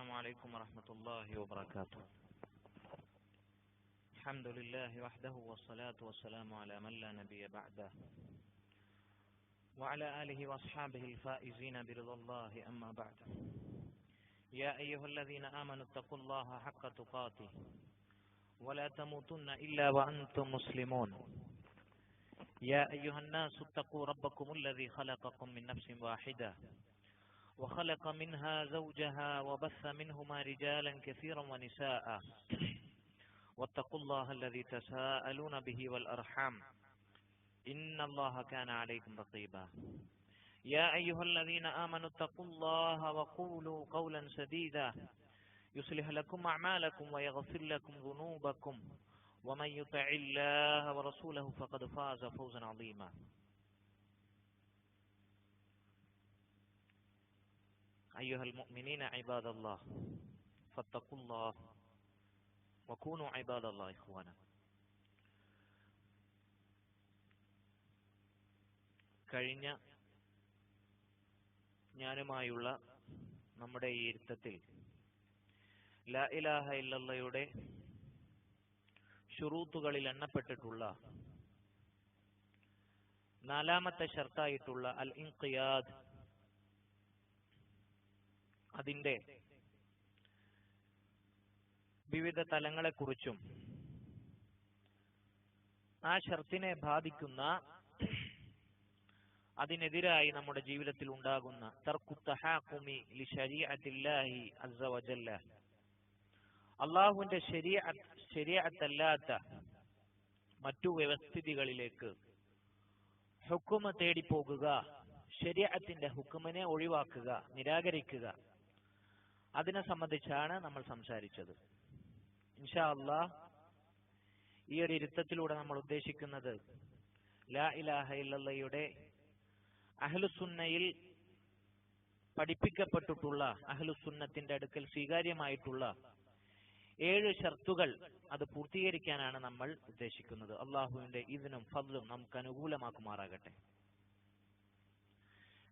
السلام عليكم ورحمة الله وبركاته. الحمد لله وحده والصلاة والسلام على من لا نبي بعده وعلى آله وأصحابه الفائزين برضا الله. أما بعد، يا أيها الذين آمنوا اتقوا الله حق تقاته ولا تموتن إلا وأنتم مسلمون. يا أيها الناس اتقوا ربكم الذي خلقكم من نفس واحدة وخلق منها زوجها وبث منهما رجالا كثيرا ونساء واتقوا الله الذي تساءلون به والأرحام إن الله كان عليكم رقيبا. يا أيها الذين آمنوا اتقوا الله وقولوا قولا سديدا يصلح لكم أعمالكم ويغفر لكم ذنوبكم ومن يطع الله ورسوله فقد فاز فوزا عظيما. أيها المؤمنين عباد الله فاتقوا الله وكونوا عباد الله إخوانا. കഴിഞ്ഞ ഞാനുമായുള്ള നമ്മുടെ ഈ ഇരുത്തത്തിൽ ലാ ഇലാഹ ഇല്ലല്ലാഹയുടെ ശുറൂത്തുകളിൽ എണ്ണപ്പെട്ടിട്ടുള്ള നാലാമത്തെ ഷർത്തായിട്ടുള്ള അൽ ഇൻഖിയാദ്, അതിന്റെ വിവിധ തലങ്ങളെക്കുറിച്ചും ആ ഷർത്തിനെ ബാധിക്കുന്ന അതിനെതിരായി നമ്മുടെ ജീവിതത്തിൽ ഉണ്ടാകുന്ന തർക്കു തഹാഖുമി ലി ശരീഅത്തില്ലാഹി അസ്സ വജല്ല, അല്ലാഹുവിന്റെ ശരീഅത്തല്ലാത്ത മറ്റു വ്യവസ്ഥിതികളിലേക്ക് ഹുക്മ തേടി പോകുക, ശരീഅത്തിന്റെ ഹുക്മിനെ ഒഴിവാക്കുക, നിരാകരിക്കുക, അതിനെ സംബന്ധിച്ചാണ് നമ്മൾ സംസാരിച്ചത്. ഇൻഷാ അല്ലാഹ് ഈ ഒരു ഇരുത്തത്തിലൂടെ നമ്മൾ ഉദ്ദേശിക്കുന്നത് ലാ ഇലാഹ ഇല്ലല്ലാഹയുടെ അഹ്ലുസുന്നയിൽ പഠിപ്പിക്കപ്പെട്ടിട്ടുള്ള അഹ്ലുസുന്നത്തിന്റെ അടുക്കൽ സ്വീകാര്യമായിട്ടുള്ള 7 ഷർത്തുകൾ അത് പൂർത്തീകരിക്കാനാണ് നമ്മൾ ഉദ്ദേശിക്കുന്നത്. അള്ളാഹുവിന്റെ ഇദ്നും ഫദ്ലും നമുക്ക് അനുകൂലമാക്കുമാറാകട്ടെ.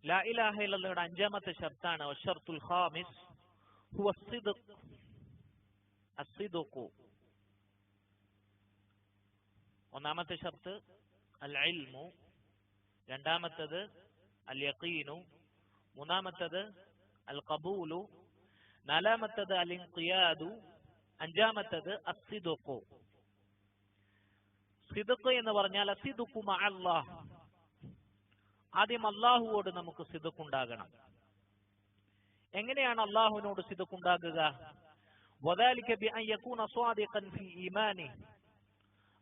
ലാ ഇലാഹ ഇല്ലല്ലാഹയുടെ 5ാമത്തെ ഷർത്താണ് അശ്ശർത്തുൽ ഖാമിസ് ഹുവ അസ്സിദ്ഖു. 1ാമത്തെ ഷർത്ത് അൽ ഇൽമു, 2ാമത്തേത് അൽ യഖീനു, 3ാമത്തേത് അൽ ഖബൂലു, 4ാമത്തേത് അൽ ഇൻഖിയാദു, 5ാമത്തേത് അസ്സിദ്ഖു. സിദ്ഖ് എന്ന് പറഞ്ഞാൽ അസ്സിദ്ഖു മഅല്ലാഹ്, ആദ്യം അല്ലാഹുവോട് നമുക്ക് സിദ്ഖ് ഉണ്ടാകണം. എങ്ങനെയാണ് അല്ലാഹുവിനോട് സിദ്ഖ് ഉണ്ടാകുക? വദാലിക ബിഅൻ യകൂന സ്വാദിഖൻ ഫീ ഈമാനി,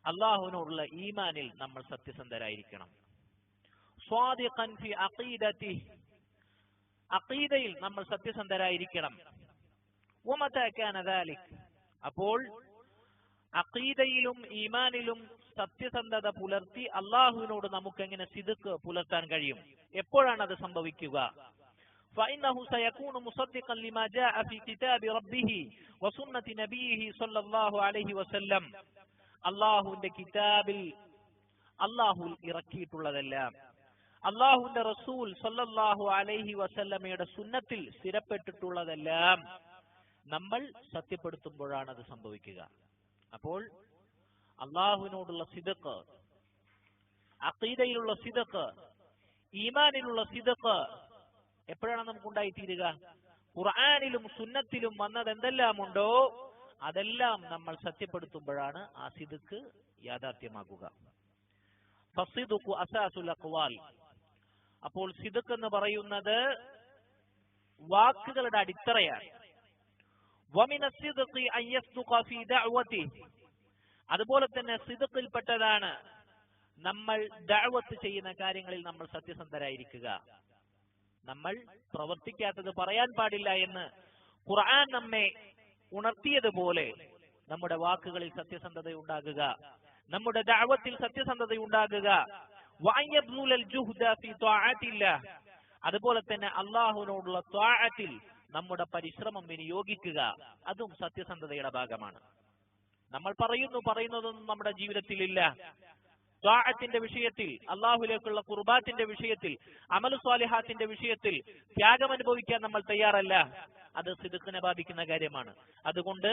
അല്ലാഹുവിനോടുള്ള ഈമാനിൽ നമ്മൾ സത്യസന്ധരായിരിക്കണം. സ്വാദിഖൻ ഫീ അഖീദതി, അഖീദയിൽ നമ്മൾ സത്യസന്ധരായിരിക്കണം. വമതാ കാന ദാലിക്, അപ്പോൾ അഖീദയിലും ഈമാനിലും സത്യസന്ധത പുലർത്തി അല്ലാഹുവിനോട് നമുക്ക് എങ്ങനെ സിദ്ഖ് പുലർത്താൻ കഴിയും? എപ്പോഴാണ് അത് സംഭവിക്കുക? فإنه سيكون مصدقا لما جاء في كتاب ربه وسنة نبيه صلى الله عليه وسلم. അല്ലാഹുവിന്റെ കിതാബിൽ അല്ലാഹു ഇറക്കിയിട്ടുള്ളതെല്ലാം അല്ലാഹുവിന്റെ റസൂൽ സല്ലല്ലാഹു അലൈഹി വസല്ലമയുടെ സുന്നത്തിൽ സ്ഥിരപ്പെട്ടിട്ടുള്ളതെല്ലാം നമ്മൾ സത്യപ്പെടുത്തുമ്പോഴാണ് അത് സംഭവിക്കുക. അപ്പോൾ അല്ലാഹുവിനോടുള്ള സിദ്ഖ്, അഖീദയിലുള്ള സിദ്ഖ്, ഈമാനിലുള്ള സിദ്ഖ് എപ്പോഴാണ് നമുക്കുണ്ടായിത്തീരുക? ഖുർആനിലും സുന്നത്തിലും വന്നത് എന്തെല്ലാമുണ്ടോ അതെല്ലാം നമ്മൾ സത്യപ്പെടുത്തുമ്പോഴാണ് ആ സിദ്ഖ് യാഥാർത്ഥ്യമാകുക. ഫസ്സിദ്ഖു അസാസുൽ അഖ്വാൽ, അപ്പോൾ സിദ്ഖ് എന്ന് പറയുന്നത് വാക്കുകളുടെ അടിത്തറയാണ്. വമിന സിദ്ഖി അൻ യസ്ദുഖ ഫീ ദഅവതിഹി, അതുപോലെ തന്നെ സിദ്ഖിൽപ്പെട്ടതാണ് നമ്മൾ ദഅവത്ത് ചെയ്യുന്ന കാര്യങ്ങളിൽ നമ്മൾ സത്യസന്ധരായിരിക്കുക. നമ്മൾ പ്രവർത്തിക്കാത്തത് പറയാൻ പാടില്ല എന്ന് ഖുർആൻ നമ്മെ ഉണർത്തിയതുപോലെ നമ്മുടെ വാക്കുകളിൽ സത്യസന്ധത ഉണ്ടാകുക, നമ്മുടെ ദഅവത്തിൽ സത്യസന്ധത ഉണ്ടാകുക. വഅൻ യബ്ദുലൽ ജുഹ്ദ ഫീ ത്വാഅത്തില്ലാഹ്, അതുപോലെ തന്നെ അല്ലാഹുവിനോടുള്ള ത്വാഅത്തിൽ നമ്മുടെ പരിശ്രമം വിനിയോഗിക്കുക, അതും സത്യസന്ധതയുടെ ഭാഗമാണ്. നമ്മൾ പറയുന്നതൊന്നും നമ്മുടെ ജീവിതത്തിലില്ല. ത്വാഅത്തിന്റെ വിഷയത്തിൽ, അല്ലാഹുവിലേക്കുള്ള ഖുർബാത്തിന്റെ വിഷയത്തിൽ, അമലു സ്വാലിഹാത്തിന്റെ വിഷയത്തിൽ ത്യാഗം അനുഭവിക്കാൻ നമ്മൾ തയ്യാറല്ല. അത് സിദ്ഖിനെ ബാധിക്കുന്ന കാര്യമാണ്. അതുകൊണ്ട്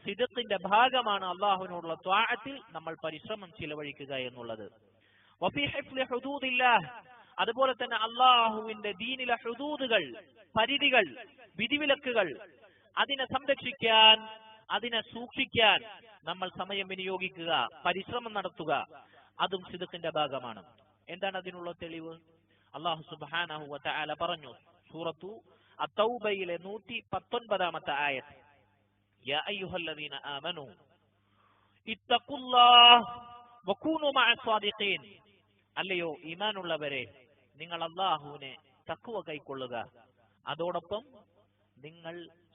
സിദ്ഖിന്റെ ഭാഗമാണ് അള്ളാഹുവിനോടുള്ള ത്വാഅത്തിൽ നമ്മൾ പരിശ്രമം ചിലവഴിക്കുക എന്നുള്ളത്. വഫീ ഹിഫ്ളി ഹുദൂദില്ലാഹ്, അതുപോലെ തന്നെ അള്ളാഹുവിന്റെ ദീനിലെ ഹുദൂദുകൾ, പരിധികൾ, വിധിവിലക്കുകൾ, അതിനെ സംരക്ഷിക്കാൻ, അതിനെ സൂക്ഷിക്കാൻ നമ്മൾ സമയം വിനിയോഗിക്കുക, പരിശ്രമം നടത്തുക, അതും സിദ്ഖിന്റെ ഭാഗമാണ്. എന്താണ് അതിനുള്ള തെളിവ്? അല്ലാഹു സുബ്ഹാനഹു വ തആല പറഞ്ഞു സൂറത്തു അത്തൗബയിലെ 119-ാമത്തെ ആയത്ത്, യാ അയ്യുഹല്ലദീന ആമനൂ ഇത്തഖുല്ലാഹ വകൂനൂ മഅസ്സാദിഖീൻ, അല്ലയോ ഈമാനുള്ളവരെ നിങ്ങൾ അല്ലാഹുവിനെ തഖ്വ കൈക്കൊള്ളുക, അതോടൊപ്പം നിങ്ങൾ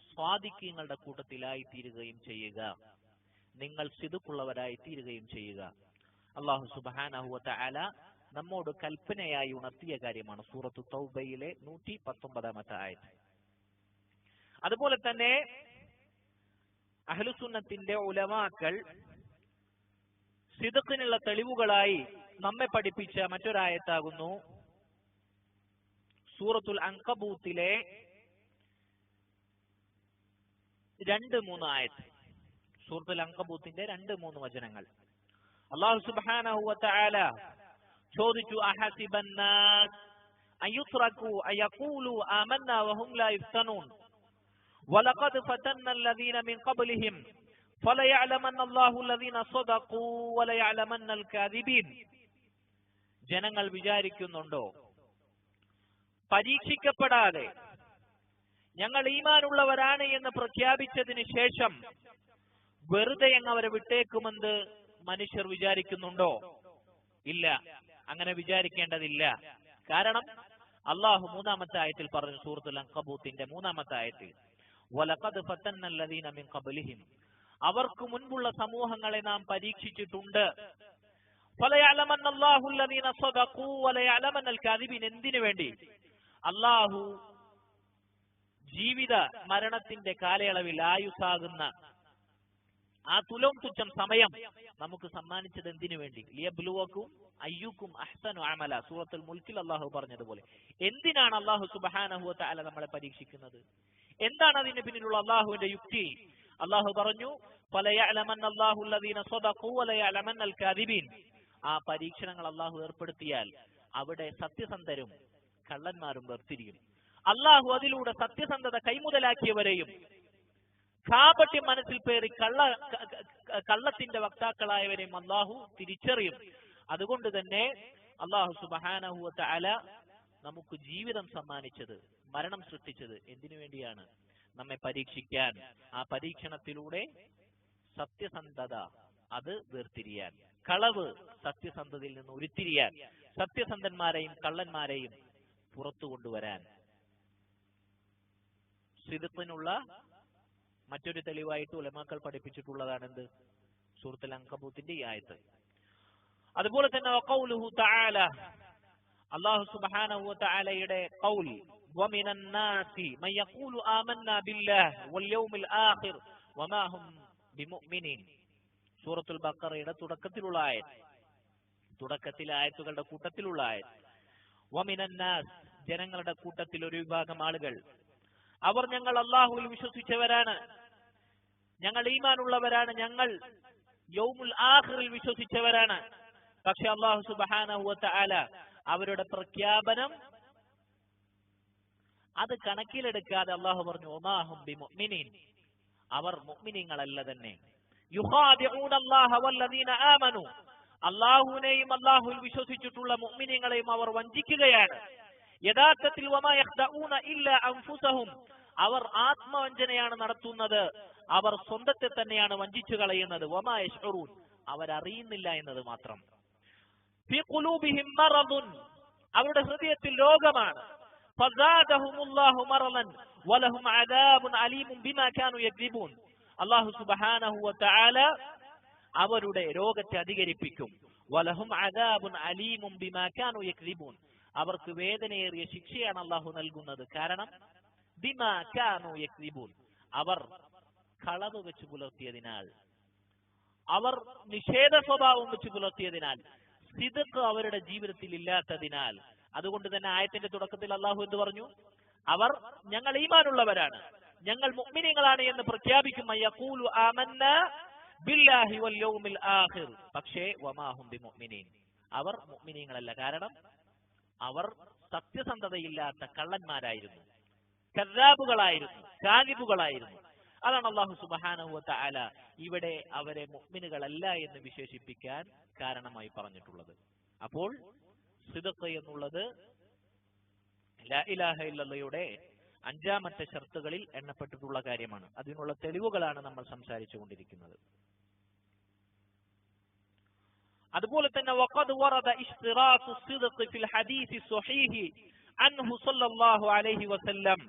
സ്വാദിഖീങ്ങളുടെ കൂട്ടത്തിലായി തീരുകയും ചെയ്യുക, നിങ്ങൾ സിദ്ഖുള്ളവരായി തീരുകയും ചെയ്യുക. അല്ലാഹു സുബ്ഹാനഹു വ തആല നമ്മോട് കൽപ്പനയായി ഉണർത്തിയ കാര്യമാണ് സൂറത്തു തൗബയിലെ 119-ാമത്തെ ആയത്ത്. അതുപോലെ തന്നെ അഹ്ലുസുന്നത്തിന്റെ ഉലമാക്കൾ സിദ്ഖിനുള്ള തെളിവുകളായി നമ്മെ പഠിപ്പിച്ച മറ്റൊരായത്താകുന്നു സൂറത്തുൽ അൻകബൂത്തിലെ 2-3 ആയത്ത്. സൂറത്തുൽ അൻകബൂത്തിന്റെ 2-3 വചനങ്ങൾ. അല്ലാഹു സുബ്ഹാനഹു വ തആല ചോദിച്ചു, അഹസിബന്നാസ് അയുത്രകു അയഖൂലു ആമന്നാ വഹും ലാ യുഫ്തനൂൻ വലഖദ് ഫതന്ന അല്ലദീന മിൻ ഖബ്ലിഹിം ഫലയഅലമന്ന അല്ലാഹു അല്ലദീന സദഖൂ വലയഅലമന്ന അൽകാദിബീൻ. ജനങ്ങൾ വിചാരിക്കുന്നുണ്ടോ പരീക്ഷിക്കപ്പെടാതെ ഞങ്ങൾ ഈമാനുള്ളവരാണ് എന്ന് പ്രഖ്യാപിച്ചതിന് ശേഷം വെറുതെ അവരെ വിട്ടേക്കുമെന്ന് മനുഷ്യർ വിചാരിക്കുന്നുണ്ടോ? ഇല്ല, അങ്ങനെ വിചാരിക്കേണ്ടതില്ല. കാരണം അള്ളാഹു 3-ാമത്തെ ആയത്തിൽ പറഞ്ഞു, സൂറത്തുൽ അൻകബൂത്തിന്റെ 3-ാമത്തെ ആയത്തിൽ, വലഖദ് ഫതന്ന അല്ലദീന മിൻ ഖബ്ലിഹിം, അവർക്ക് മുൻപുള്ള സമൂഹങ്ങളെ നാം പരീക്ഷിച്ചിട്ടുണ്ട്. ഫലയഅലമന്ന അല്ലാഹു അല്ലദീന സദഖൂ വലയഅലമന്ന അൽകാദിബീൻ. എന്തിനു വേണ്ടി? അള്ളാഹു ജീവിത മരണത്തിന്റെ കാലയളവിൽ ആയുസാകുന്ന ആ തുലോം തുച്ഛം സമയം നമുക്ക് സമ്മാനിച്ചത് എന്തിനു വേണ്ടി? ലിയബ്ലുവക്കും അയ്യുക്കും അഹ്സനു അമല, സൂറത്തുൽ മുൽക്കിൽ അള്ളാഹു പറഞ്ഞതുപോലെ. എന്തിനാണ് അള്ളാഹു സുബ്ഹാനഹു വ തആല നമ്മളെ പരീക്ഷിക്കുന്നത്? എന്താണ് അതിന് പിന്നിലുള്ള അള്ളാഹുവിന്റെ യുക്തി? അള്ളാഹു പറഞ്ഞു, ഫലയഅലമന്ന അല്ലാഹു അല്ലദീന സദഖൂ വലയഅലമന്ന അൽകാദിബീൻ. ആ പരീക്ഷണങ്ങൾ അള്ളാഹു ഏർപ്പെടുത്തിയാൽ അവിടെ സത്യസന്ധരും കള്ളന്മാരും വേർതിരിയും. അള്ളാഹു അതിലൂടെ സത്യസന്ധത കൈമുതലാക്കിയവരെയും കാപട്യം മനസ്സിൽ പേറി കള്ളത്തിന്റെ വക്താക്കളായവരെയും അള്ളാഹു തിരിച്ചറിയും. അതുകൊണ്ട് തന്നെ അള്ളാഹു സുബ്ഹാനഹു വ തആല നമുക്ക് ജീവിതം സമ്മാനിച്ചത്, മരണം സൃഷ്ടിച്ചത് എന്തിനു വേണ്ടിയാണ്? നമ്മെ പരീക്ഷിക്കാൻ. ആ പരീക്ഷണത്തിലൂടെ സത്യസന്ധത അത് വേർതിരിയാൻ, കളവ് സത്യസന്ധതയിൽ നിന്ന് ഉരുത്തിരിയാൻ, സത്യസന്ധന്മാരെയും കള്ളന്മാരെയും പുറത്തു കൊണ്ടുവരാൻ. സിദ്ഖിനുള്ള മറ്റൊരു തെളിവായിട്ട് ഉലമാക്കൾ പഠിപ്പിച്ചിട്ടുള്ളതാണ് എന്ത്? സൂറത്തുൽ അൻകബൂത്തിന്റെ ഈ ആയത്ത്. അതുപോലെ തന്നെ വഖൗലുഹു തആല, അല്ലാഹു സുബ്ഹാനഹു വ തആലയുടെ ഖൗൽ, വമിനൻ നാസി മൻ യഖൂലു ആമന്നാ ബില്ലാഹി വൽ യൗമിൽ ആഖിർ വമാ ഹും ബിമുഅ്മിനീൻ. സൂറത്തുൽ ബഖറയുടെ തുടക്കത്തിലുള്ള ആയത്ത്, തുടക്കത്തിലെ ആയത്തുകളുടെ കൂട്ടത്തിലുള്ള ആയത്ത്. വമിനൻ നാസ്, ജനങ്ങളുടെ കൂട്ടത്തിൽ ഒരു വിഭാഗം ആളുകൾ, അവർ ഞങ്ങൾ അല്ലാഹുവിൽ വിശ്വസിച്ചവരാണ്, ഞങ്ങൾ ഈമാനുള്ളവരാണ്, ഞങ്ങൾ യൗമുൽ ആഖിറിൽ വിശ്വസിച്ചവരാണ്. പക്ഷെ അല്ലാഹു സുബ്ഹാനഹു വ തആല അവരുടെ പ്രഖ്യാപനം അത് കണക്കിലെടുക്കാതെ അല്ലാഹു പറഞ്ഞു, വമാഹും ബിമുഅ്മിനീൻ, അവർ മുഅ്മിനീങ്ങളല്ല തന്നെ. യുഖാദിഊന അല്ലാഹ വല്ലദീന ആമനു, അല്ലാഹുവിനെയും അല്ലാഹുവിൽ വിശ്വസിച്ചിട്ടുള്ള മുഅ്മിനീങ്ങളെയും അവർ വഞ്ചിക്കുകയാണ്. യഥാർത്ഥത്തിൽ വമാ യഖ്ദഊന ഇല്ലാ അൻഫുസഹും, അവർ ആത്മവഞ്ചനയാണ് നടത്തുന്നത്, അവർ സ്വന്തത്തെ തന്നെയാണ് വഞ്ചിച്ചു കളയുന്നത്. വമാ യശ്ഉറൂൻ, അവരറിയുന്നില്ല എന്നത് മാത്രം. ഫീ ഖുലൂബിഹിം മറദുൻ, അവരുടെ ഹൃദയത്തിൽ രോഗമാണ്. ഫസാദഹുമുല്ലാഹു മറദൻ വലഹും അദാബുൻ അലീമുൻ ബിമാ കാനൂ യക്ദിബൂൻ. അല്ലാഹു സുബ്ഹാനഹു വ തആല അവരുടെ രോഗത്തെ അധികരിപ്പിക്കും. വലഹും അദാബുൻ അലീമുൻ ബിമാ കാനൂ യക്ദിബൂൻ, അവർക്ക് വേദനയേറിയ ശിക്ഷയാണ് അല്ലാഹു നൽകുന്നത്. കാരണം ബിമാ കാനൂ യക്ദിബൂൻ, അവർ കളവ് വെച്ച് പുലർത്തിയതിനാൽ, അവർ നിഷേധ സ്വഭാവം വെച്ച് പുലർത്തിയതിനാൽ, സിദ്ഖ് അവരുടെ ജീവിതത്തിൽ ഇല്ലാത്തതിനാൽ. അതുകൊണ്ട് തന്നെ ആയത്തിന്റെ തുടക്കത്തിൽ അല്ലാഹു എന്ത് പറഞ്ഞു? അവർ ഞങ്ങൾ ഈമാനുള്ളവരാണ്, ഞങ്ങൾ മുഅ്മിനീങ്ങളാണ് എന്ന് പ്രഖ്യാപിക്കും. യഖൂലു ആമന്നാ ബില്ലാഹി വൽ യൗമിൽ ആഖിർ, പക്ഷേ വമാ ഹും ബിമുഅ്മിനീൻ, അവർ മുഅ്മിനീങ്ങളല്ല. കാരണം അവർ സത്യസന്ധതയില്ലാത്ത കള്ളന്മാരായിരുന്നു, കദ്ദാബുകളായിരുന്നു, കാദിബുകളായിരുന്നു. അതാണ് അല്ലാഹു സുബ്ഹാനഹു വ തആല ഇവിടെ അവരെ മുഅ്മിനുകളല്ല എന്ന് വിശേഷിപ്പിക്കാൻ കാരണമായി പറഞ്ഞിട്ടുള്ളത്. അപ്പോൾ സിദ്ഖ് എന്നുള്ളത് ലാ ഇലാഹ ഇല്ലല്ലയുടെ 5ാമത്തെ ഷർത്തുകളിൽ എണ്ണപ്പെട്ടിട്ടുള്ള കാര്യമാണ്. അതിനുള്ള തെളിവുകളാണ് നമ്മൾ സംസാരിച്ചുകൊണ്ടിരിക്കുന്നത്. അതുപോലെ തന്നെ വഖദ് വറദ ഇശ്തിറാത്തു സിദ്ഖ് ഫിൽ ഹദീസ് സ്വഹീഹ് അൻഹു സല്ലല്ലാഹു അലൈഹി വസല്ലം.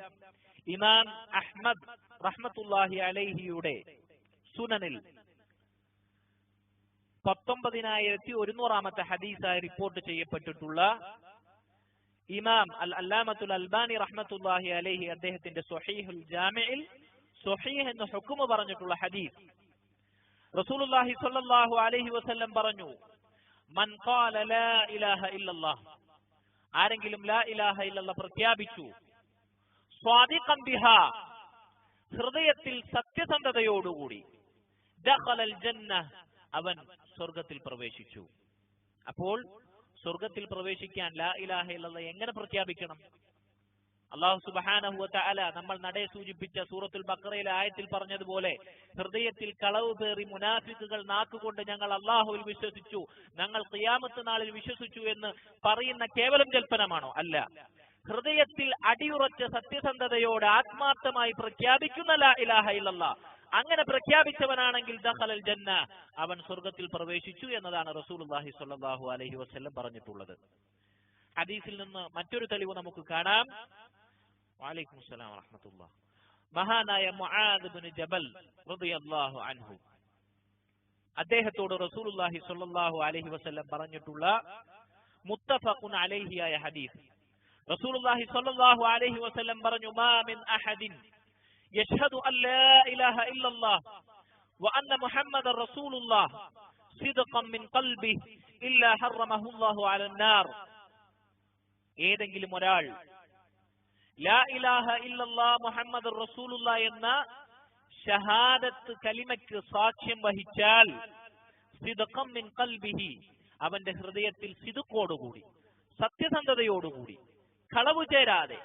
ഇമാം അഹ്മദ് റഹ്മത്തുള്ളാഹി അലൈഹിയുടെ സുനനിൽ 19100ാമത്തെ ഹദീസായി റിപ്പോർട്ട് ചെയ്യപ്പെട്ടിട്ടുള്ള ഇമാം അല്ലാമത്തുൽ അൽബാനി റഹ്മത്തുള്ളാഹി അലൈഹി അദ്ദേഹത്തിന്റെ സ്വഹീഹുൽ ജാമിഇൽ സ്വഹീഹ് എന്ന് ഹുക്മ പറഞ്ഞിട്ടുള്ള ഹദീസ്, റസൂലുള്ളാഹി സ്വല്ലല്ലാഹു അലൈഹി വസല്ലം പറഞ്ഞു, മൻ ഖാല ലാ ഇലാഹ ഇല്ലല്ലാഹ്, ആരെങ്കിലും ലാ ഇലാഹ ഇല്ലല്ലാഹ് പ്രഖ്യാപിച്ചു, സ്വാദിഖൻ ബിഹാ, ഹൃദയത്തിൽ സത്യസന്ധതയോടുകൂടി, ദഖലൽ ജന്ന, അവൻ സ്വർഗത്തിൽ പ്രവേശിച്ചു. അപ്പോൾ സ്വർഗത്തിൽ പ്രവേശിക്കാൻ ലാ ഇലാഹ ഇല്ലല്ലാഹ് എങ്ങനെ പ്രഖ്യാപിക്കണം? അല്ലാഹു സുബ്ഹാനഹു വ തആല നമ്മൾ നടേ സൂചിപ്പിച്ച സൂറത്തുൽ ബഖറയിലെ ആയത്തിൽ പറഞ്ഞതുപോലെ, ഹൃദയത്തിൽ കളവ് പേറി മുനാഫിക്കുകൾ നാക്കുകൊണ്ട് ഞങ്ങൾ അല്ലാഹുവിൽ വിശ്വസിച്ചു, ഞങ്ങൾ ഖിയാമത്ത് നാളിൽ വിശ്വസിച്ചു എന്ന് പറയുന്ന കേവലം ജൽപ്പനമാണോ? അല്ല. ഹൃദയത്തിൽ അടിയുറച്ച സത്യസന്ധതയോടെ ആത്മാർത്ഥമായി പ്രഖ്യാപിക്കുന്ന ലാ ഇലാഹ ഇല്ലല്ലാഹ്, അങ്ങനെ പ്രഖ്യാപിച്ചവനാണെങ്കിൽ ദഖലൽ ജന്ന, അവൻ സ്വർഗത്തിൽ പ്രവേശിച്ചു എന്നതാണ് റസൂലുള്ളാഹി സ്വല്ലല്ലാഹു അലൈഹി വസല്ലം പറഞ്ഞിട്ടുള്ളത്. ഹദീസിൽ നിന്ന് മറ്റൊരു തെളിവ് നമുക്ക് കാണാം. വഅലൈക്കും അസ്സലാം വറഹ്മത്തുള്ളാഹി. മഹാനായ മുആദ് ഇബ്നു ജബൽ റളിയല്ലാഹു അൻഹു, അദ്ദേഹത്തോട് റസൂലുള്ളാഹി സ്വല്ലല്ലാഹു അലൈഹി വസല്ലം പറഞ്ഞിട്ടുള്ള മുത്തഫഖുൻ അലൈഹിയായ ഹദീസ്. റസൂലുള്ളാഹി സ്വല്ലല്ലാഹു അലൈഹി വസല്ലം പറഞ്ഞു, മാ മിൻ അഹദിൻ യശ്ഹദു അൻ ലാ ഇലാഹ ഇല്ലല്ലാഹ് വ അന്ന മുഹമ്മദർ റസൂലുള്ളാഹ് സിദ്ഖൻ മിൻ ഖൽബിഹി ഇല്ലാ ഹറമഹുല്ലാഹു അലൻ നാർ. ഏതെങ്കിലും ഒരാൾ ലാ ഇലാഹ ഇല്ലല്ലാഹ് മുഹമ്മദുർ റസൂലുള്ളാഹ് എന്ന ഷഹാദത്ത് കലിമയ്ക്ക് സാക്ഷ്യം വഹിച്ചാൽ, സിദ്ഖൻ മിൻ ഖൽബിഹി, അവന്റെ ഹൃദയത്തിൽ സിദ്ഖോടുകൂടി, സത്യസന്ധതയോടുകൂടി, കളവ് ചേരാതെ,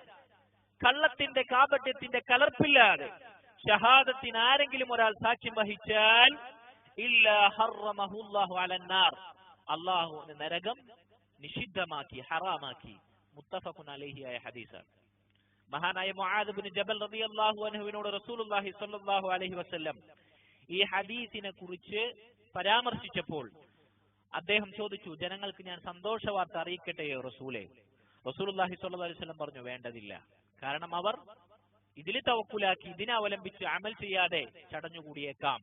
കള്ളത്തിന്റെ കാപട്യത്തിന്റെ കലർപ്പില്ലാതെ ഷഹാദത്തിന് ആരെങ്കിലും ഒരാൾ സാക്ഷ്യം വഹിച്ചാൽ, ഇല്ലാ ഹറമഹുല്ലാഹു അലൻ നാർ, അല്ലാഹു നരകം നിഷിദ്ധമാക്കി, ഹറാമാക്കി. മുത്തഫഖുൻ അലൈഹിയായ ഹദീസാണ്. മഹാനായ മുആദ് ഇബ്നു ജബൽ റളിയല്ലാഹു അൻഹുവിനോട് റസൂലുള്ളാഹി സ്വല്ലല്ലാഹു അലൈഹി വസല്ലം ഈ ഹദീസിനെ കുറിച്ച് പരാമർശിച്ചപ്പോൾ അദ്ദേഹം ചോദിച്ചു, ജനങ്ങൾക്ക് ഞാൻ സന്തോഷ വാർത്ത അറിയിക്കട്ടെയോ റസൂലേ? റസൂലുള്ളാഹി സ്വല്ലല്ലാഹു അലൈഹി വസല്ലം പറഞ്ഞു, വേണ്ടതില്ല. കാരണം അവർ ഇതിൽ തവക്കുലാക്കി, ഇതിനെ അവലംബിച്ച് അമൽ ചെയ്യാതെ ചടഞ്ഞുകൂടിയേക്കാം.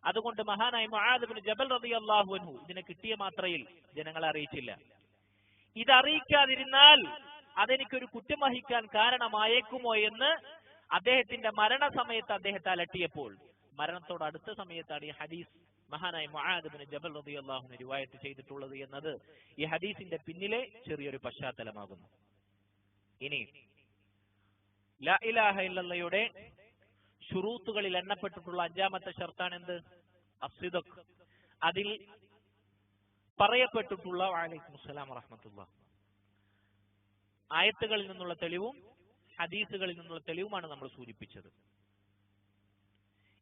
അതുകൊണ്ട് മഹാനായ മുആദ് ഇബ്നു ജബൽ റളിയല്ലാഹു അൻഹു ഇതിനെ കിട്ടിയ മാത്രയിൽ ജനങ്ങളെ അറിയിച്ചില്ല. ഇതറിയിക്കാതിരുന്നാൽ അതെനിക്കൊരു കുറ്റം വഹിക്കാൻ കാരണമായേക്കുമോ എന്ന് അദ്ദേഹത്തിന്റെ മരണസമയത്ത് അദ്ദേഹത്തെ അലട്ടിയപ്പോൾ, മരണത്തോട് അടുത്ത സമയത്താണ് ഈ ഹദീസ് മഹാനായ മുആദ് ഇബ്നു ജബൽ റളിയല്ലാഹു അൻഹു റിവായത്ത് ചെയ്തിട്ടുള്ളത് എന്നത് ഈ ഹദീസിന്റെ പിന്നിലെ ചെറിയൊരു പശ്ചാത്തലമാകുന്നു. ഇനി ലാ ഇലാഹ ഇല്ലല്ലയുടെ ശുറൂത്തുകളിൽ എണ്ണപ്പെട്ടിട്ടുള്ള 5ാമത്തെ ഷർത്താണ് എന്ത്? അസ്ദിഖ്. അതിൽ പറയപ്പെട്ടിട്ടുള്ള വഅലൈക്കും അസ്സലാം വറഹ്മത്തുള്ളാഹി ആയത്തുകളിൽ നിന്നുള്ള തെളിവും ഹദീസുകളിൽ നിന്നുള്ള തെളിവുമാണ് നമ്മൾ സൂചിപ്പിച്ചത്.